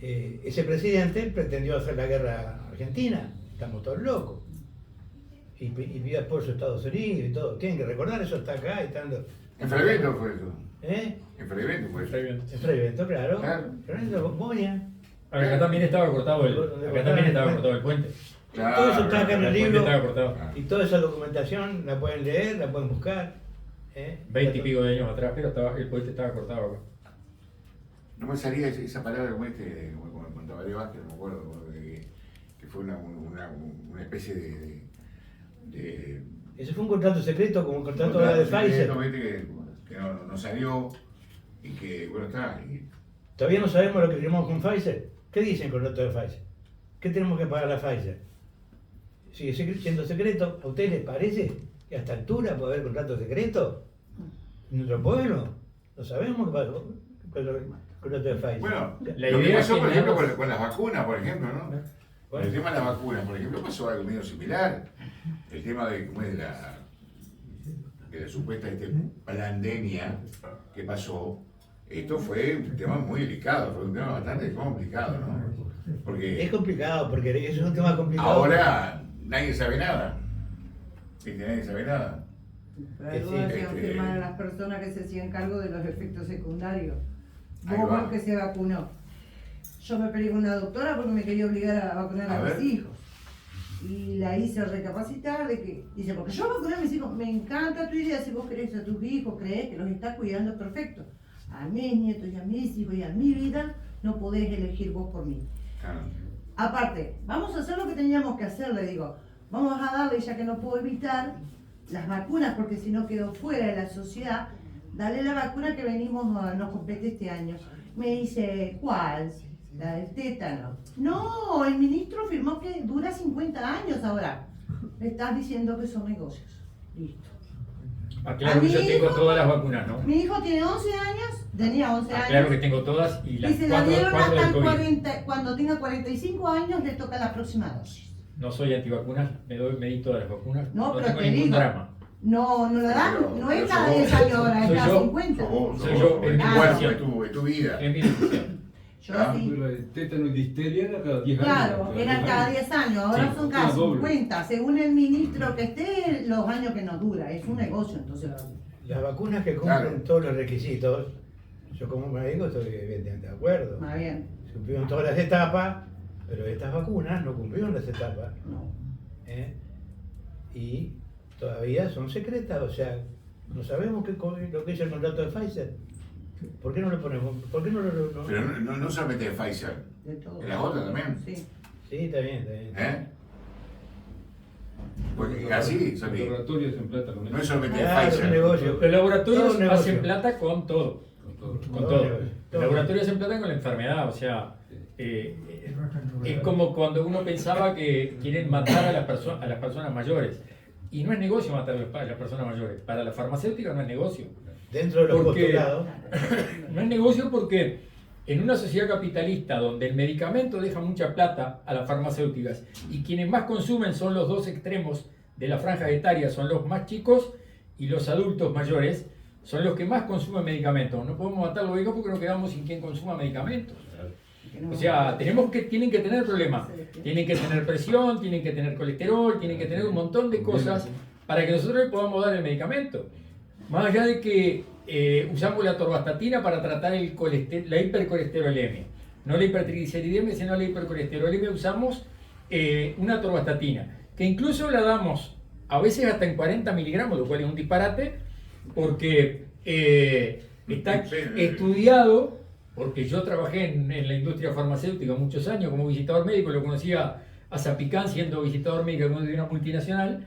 Ese presidente pretendió hacer la guerra a Argentina. Estamos todos locos. Y pidió apoyo a Estados Unidos y todo. Tienen que recordar, eso está acá y estando. En Frevento fue eso. ¿Eh? En Frevento fue eso. En Frevento, claro. Claro. Frevento, Goña. Acá también estaba cortado el puente. Claro, Todo eso está acá en el El puente libro. estaba cortado. Ah. Y toda esa documentación la pueden leer, la pueden buscar. 20 y pico de años atrás, pero el puente estaba cortado acá. No me salía esa palabra como con Tabaré Vázquez, no me acuerdo, que fue una especie de Ese fue un contrato secreto, como un contrato ahora de Pfizer. que no salió y que, bueno, está. Y, Todavía no sabemos lo que firmamos con Pfizer. ¿Qué dice el contrato de Pfizer? ¿Qué tenemos que pagar a Pfizer? ¿Sigue siendo secreto? ¿A ustedes les parece que a esta altura puede haber contrato secreto? ¿En nuestro pueblo? No sabemos qué pasó con el contrato de Pfizer. bueno, La lo que idea pasó, es que por ejemplo, nada más- con las vacunas, por ejemplo, ¿no? Con Bueno. el tema de las vacunas, por ejemplo, pasó algo medio similar. El tema de cómo es de la supuesta pandemia que pasó. Esto fue un tema muy delicado, fue un tema bastante complicado, ¿no? Porque Es complicado, porque eso es un tema complicado. ahora nadie sabe nada. ¿Viste? Nadie sabe nada. Pero algo Sí, hacían firmar a las personas que se hacían cargo de los efectos secundarios. Ahí Vos va. que se vacunó. Yo me peleé con una doctora porque me quería obligar a vacunar A a ver. mis hijos. Y la hice recapacitar de que, dice, porque yo vacuné a mis hijos, me encanta tu idea, si vos querés a tus hijos, crees que los estás cuidando perfecto. A mis nietos y a mis hijos y a mi vida, no podés elegir vos por mí. Claro. Aparte, vamos a hacer lo que teníamos que hacer, le digo, vamos a darle, ya que no puedo evitar, las vacunas, porque si no quedó fuera de la sociedad, dale la vacuna que nos compete este año. Me dice, ¿cuál? La del tétano. No, el ministro firmó que dura 50 años ahora. Le estás diciendo que son negocios. Listo. Aclaro A que mi yo tengo hijo- todas las vacunas, ¿no? Mi hijo tiene 11 años, tenía 11 años. Aclaro que tengo todas y las Y se la cuatro dieron hasta del el COVID. 40, cuando tenga 45 años le toca la próxima dosis. No soy antivacunas, me di todas las vacunas. No, pero tengo te ningún digo, drama. No la dan, Pero- no es pero cada sos 10 vos. años ahora, es Soy cada yo. 50. Sos vos, Soy sos yo, vos, es en tu mi cuerpo, decisión. es tu vida. Es mi decisión. Yo Ah. sí. Pero el tétano y difteria era cada 10 Claro, años. eran cada 10 años, ahora Sí, son cada doble. 50. Según el ministro que esté, los años que nos dura. Es un negocio, entonces. Las vacunas que cumplen Claro. todos los requisitos, yo como médico estoy evidentemente de acuerdo. Más bien. Cumplieron todas las etapas, pero estas vacunas no cumplieron las etapas. No. ¿eh? Y todavía son secretas, o sea, no sabemos lo que es el contrato de Pfizer. ¿Por qué no lo ponemos? ¿Por qué no lo.? Pero no solamente de Pfizer, De todo. de las otras también. Sí. Sí, está bien, está bien. ¿Eh? Porque así, Santi, Laboratorios en plata con no eso. es solamente de Claro, es un Pfizer. negocio. Los Todo laboratorios un negocio. hacen plata con todo. Con todo. Con Todo todo. negocio. Los laboratorios hacen plata con la enfermedad, o sea, es como cuando uno pensaba que quieren matar a las personas mayores. Y no es negocio matar a las personas mayores. Para la farmacéutica no es negocio. Dentro de los Porque- postulados. No es negocio porque en una sociedad capitalista donde el medicamento deja mucha plata a las farmacéuticas y quienes más consumen son los dos extremos de la franja etaria, son los más chicos y los adultos mayores, son los que más consumen medicamentos. No podemos matar los viejos porque no quedamos sin quien consuma medicamentos. O sea, tienen que tener problemas. Tienen que tener presión, tienen que tener colesterol, tienen que tener un montón de cosas para que nosotros le podamos dar el medicamento. Más allá de que usamos la atorvastatina para tratar la hipercolesterolemia. No la hipertrigliceridemia, sino la hipercolesterolemia usamos una atorvastatina, que incluso la damos a veces hasta en 40 miligramos, lo cual es un disparate, porque está estudiado, porque yo trabajé en la industria farmacéutica muchos años como visitador médico, lo conocía a Zapicán siendo visitador médico de una multinacional.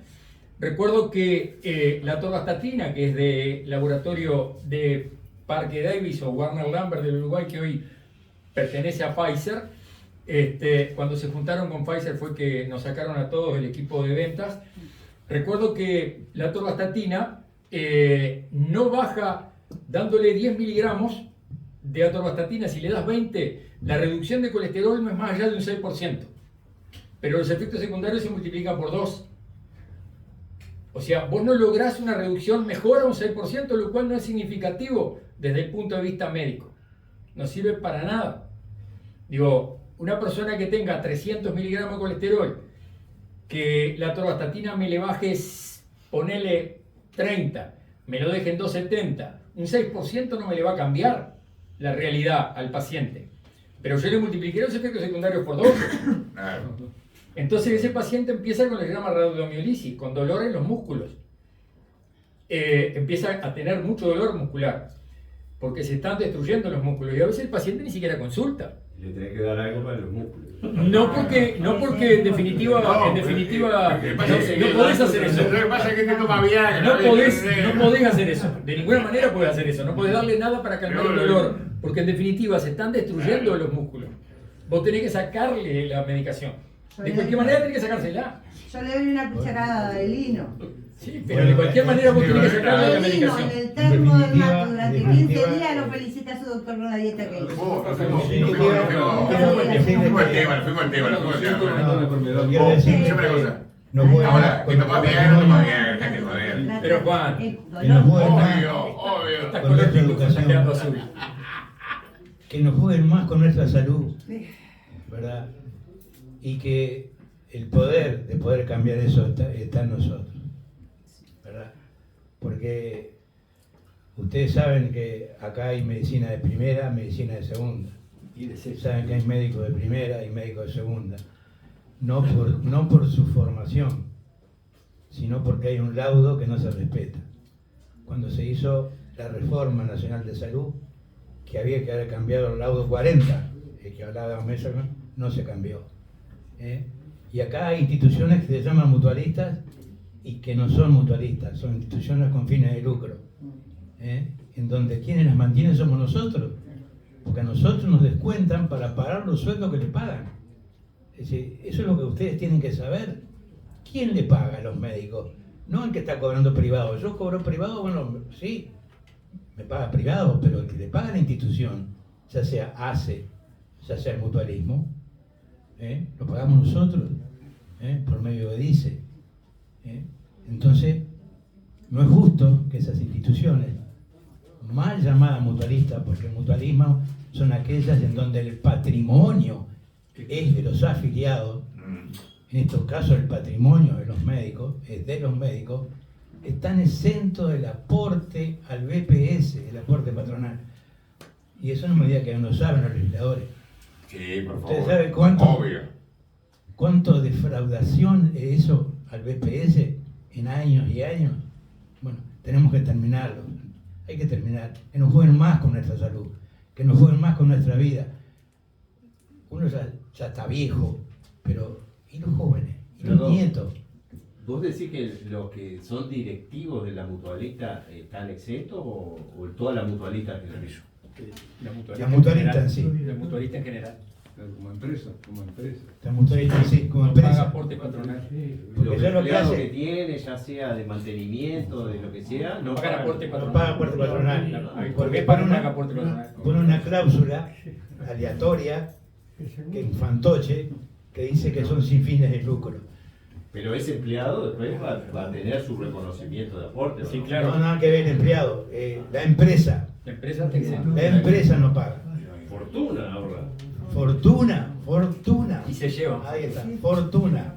Recuerdo que la atorvastatina, que es de laboratorio de Parque Davis o Warner Lambert del Uruguay, que hoy pertenece a Pfizer, cuando se juntaron con Pfizer fue que nos sacaron a todos el equipo de ventas. Recuerdo que la atorvastatina no baja dándole 10 miligramos de atorvastatina. Si le das 20, la reducción de colesterol no es más allá de un 6%. Pero los efectos secundarios se multiplican por 2. O sea, vos no lográs una reducción mejor a un 6%, lo cual no es significativo desde el punto de vista médico. No sirve para nada. Digo, una persona que tenga 300 miligramos de colesterol, que la atorvastatina me le baje, ponele 30, me lo deje en 270, un 6% no me le va a cambiar la realidad al paciente. Pero yo le multipliqué los efectos secundarios por 2. Claro. Entonces ese paciente empieza con lo que se llama rhabdomiolisis, con dolor en los músculos. Empieza a tener mucho dolor muscular, porque se están destruyendo los músculos y a veces el paciente ni siquiera consulta. Le tenés que dar algo para los músculos. No porque en definitiva no podés hacer eso. Lo que pasa es que te toma Viagra. No podés hacer eso. De ninguna manera podés hacer eso. No podés darle nada para calmar el dolor, porque en definitiva se están destruyendo los músculos. Vos tenés que sacarle la medicación. De cualquier manera tenés que sacársela. Yo le doy una cucharada de lino. Sí, pero de cualquier manera vos tenés que sacarle la De lino medicación. en el termo del definitiva- mate durante en 15 definitiva- días lo felicita a su doctor con la dieta que hizo. Fuimos al tema. Quiero decir Escuchame una cosa. no puede Ahora, que tomás Viagra, no tomás Viagra, dejate de joder. Pero, Juan, que no jueguen más, Obvio. Estás con con nuestra los educación. quedando azul. que no jueguen más con nuestra salud, ¿verdad? Y que el poder de poder cambiar eso está en nosotros, ¿verdad? Porque ustedes saben que acá hay medicina de primera, medicina de segunda. Y saben que hay médicos de primera y médicos de segunda. no por su formación, sino porque hay un laudo que no se respeta. Cuando se hizo la Reforma Nacional de Salud, que había que haber cambiado el laudo 40, el que hablaba Mesa, no se cambió. Y acá hay instituciones que se llaman mutualistas y que no son mutualistas, son instituciones con fines de lucro, en donde quienes las mantienen somos nosotros, porque a nosotros nos descuentan para pagar los sueldos que le pagan. Es decir, eso es lo que ustedes tienen que saber. ¿Quién le paga a los médicos? No el que está cobrando privado. Yo cobro privado, bueno, sí, me paga privado, pero el que le paga a la institución, ya sea ACE, ya sea el mutualismo, lo pagamos nosotros, por medio de DICE. Entonces, no es justo que esas instituciones, mal llamadas mutualistas, porque el mutualismo son aquellas en donde el patrimonio es de los afiliados, en estos casos el patrimonio de los médicos, es de los médicos, están exentos del aporte al BPS, el aporte patronal. Y eso no me diga que no saben los legisladores. Sí, por favor. ¿Usted sabe cuánto defraudación es eso al BPS en años y años? Bueno, tenemos que terminarlo. Hay que terminar. Que no jueguen más con nuestra salud, que no jueguen más con nuestra vida. Uno ya está viejo, pero ¿y los jóvenes? ¿Y los nietos? ¿Vos decís que los que son directivos de la mutualista están exentos o toda la mutualista en general? La mutualista en sí. La mutualista en general. Como empresa. La mutualista en sí, como No paga empresa. aporte patronal. Porque Los ya lo que empleados hace- que tiene, ya sea de mantenimiento, de lo que sea, No pagan aporte No patronal. paga aporte patronal. ¿Por Porque qué pone no paga aporte patronal? una cláusula aleatoria, que en fantoche, que dice que son sin fines de lucro. Pero ese empleado después va a tener su reconocimiento de aporte. ¿no? Sí, No, claro. nada que ver el empleado, la empresa. La empresa está exenta. La empresa no paga. Fortuna ahorra. Fortuna. Y se lleva. Ahí está, fortuna.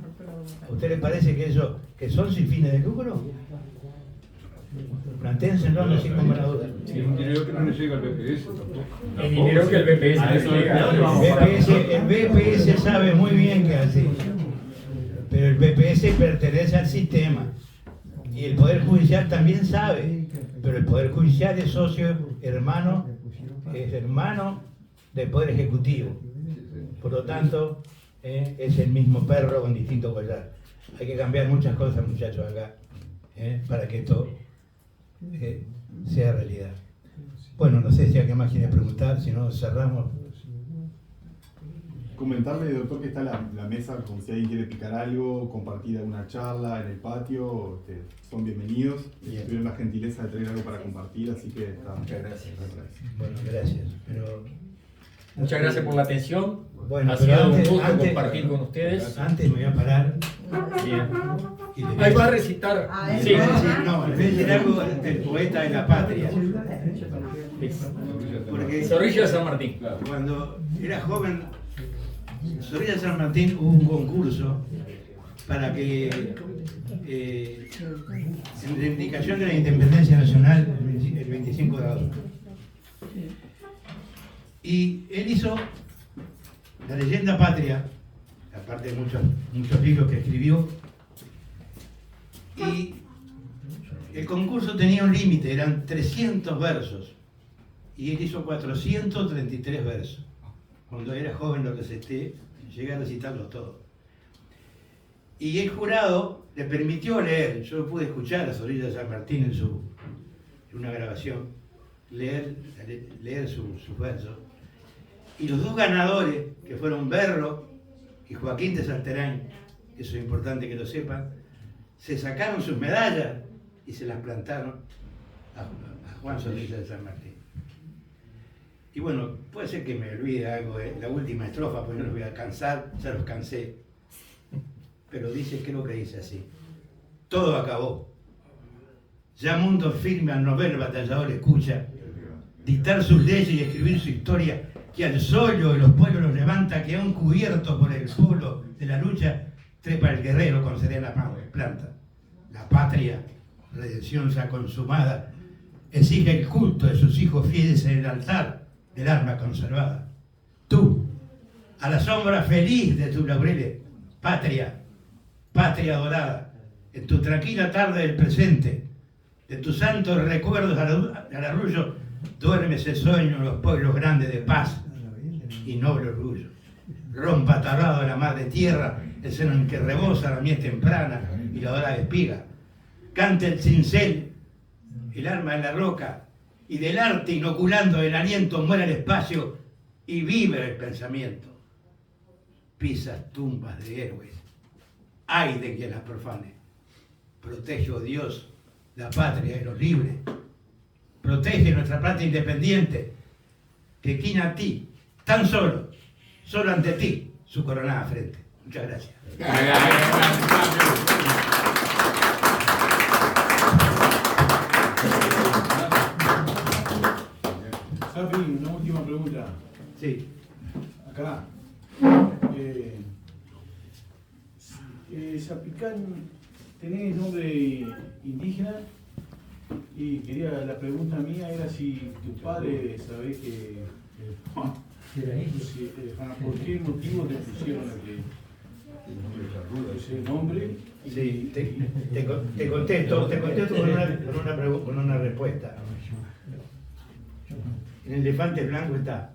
¿A usted le parece que eso, que son sin fines de lucro? Plantéenselo así como la duda. Es un dinero que no le llega al BPS tampoco. El dinero que el BPS A le eso llega. le vamos a El BPS sabe muy bien que es así, pero el BPS pertenece al sistema y el Poder Judicial también sabe, pero el Poder Judicial es socio hermano del Poder Ejecutivo, por lo tanto es el mismo perro con distinto collar. Hay que cambiar muchas cosas, muchachos, acá, para que esto sea realidad. Bueno, no sé si alguien más quiere preguntar, si no cerramos. Comentarle, doctor, que está la mesa, como si alguien quiere picar algo, compartir alguna charla en el patio, son bienvenidos. Bien. Tuvieron la gentileza de traer algo para compartir, así que está. Muchas gracias. Bueno, gracias. Pero Muchas gracias por la atención. Bueno, Ha pero sido un antes- gusto antes- compartir con ustedes. antes me voy a parar Bien. y le voy Ahí va a recitar. Ah, Sí. él voy a va. decir, no, le voy a decir algo del poeta de la patria. Porque Zorrilla de San Martín. cuando era joven, Zorrilla de San Martín, hubo un concurso para que, en reivindicación de la independencia nacional, el 25 de agosto. Y él hizo la leyenda patria, aparte de muchos libros que escribió, y el concurso tenía un límite, eran 300 versos, y él hizo 433 versos. Cuando era joven lo recité, llegué a recitarlos todos. Y el jurado le permitió leer, yo pude escuchar a Zorrilla de San Martín en una grabación, leer sus versos. Y los dos ganadores, que fueron Berro y Joaquín de Salterán, eso es importante que lo sepan, se sacaron sus medallas y se las plantaron a Juan Zorrilla de San Martín. Y bueno, puede ser que me olvide algo de la última estrofa, pues no los voy a alcanzar, ya los cansé. Pero creo que dice así: todo acabó. Ya mundo firme al no ver batallador escucha, dictar sus leyes y escribir su historia, que al sollo de los pueblos los levanta, que aún cubierto por el polo de la lucha, trepa el guerrero con serena mano planta. La patria, redención ya consumada, exige el culto de sus hijos fieles en el altar del arma conservada. Tú, a la sombra feliz de tus laureles, patria, patria dorada, en tu tranquila tarde del presente, de tus santos recuerdos al arrullo, duerme ese sueño en los pueblos grandes de paz y noble orgullo. Rompa atarrado a la madre tierra, el seno en que rebosa la mies temprana y la dorada espiga. Cante el cincel, el arma en la roca, y del arte inoculando el aliento muera el espacio y vive el pensamiento. Pisas tumbas de héroes, ay de quien las profane. Protege, oh Dios, la patria y los libres. Protege nuestra patria independiente, que quina a ti, tan solo ante ti, su coronada frente. Muchas gracias. Safi, una última pregunta. Sí. Acá. Zapicán, ¿tenés nombre indígena? Y la pregunta mía era si tu padre, sabés ¿por qué motivo te pusieron ese nombre? Sí, te contesto con una respuesta. En el elefante blanco está.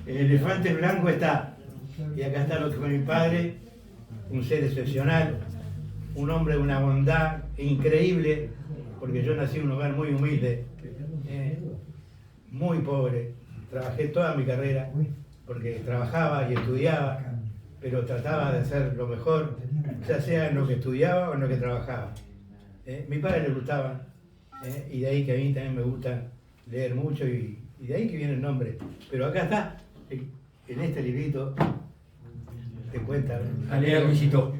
El elefante blanco está. Y acá está lo que fue mi padre, un ser excepcional, un hombre de una bondad increíble, porque yo nací en un lugar muy humilde, muy pobre. Trabajé toda mi carrera, porque trabajaba y estudiaba, pero trataba de hacer lo mejor, ya sea en lo que estudiaba o en lo que trabajaba. Mi padre le gustaba, y de ahí que a mí también me gusta leer mucho, y de ahí que viene el nombre. Pero acá está, en este librito, te cuenta. A leer, Luisito.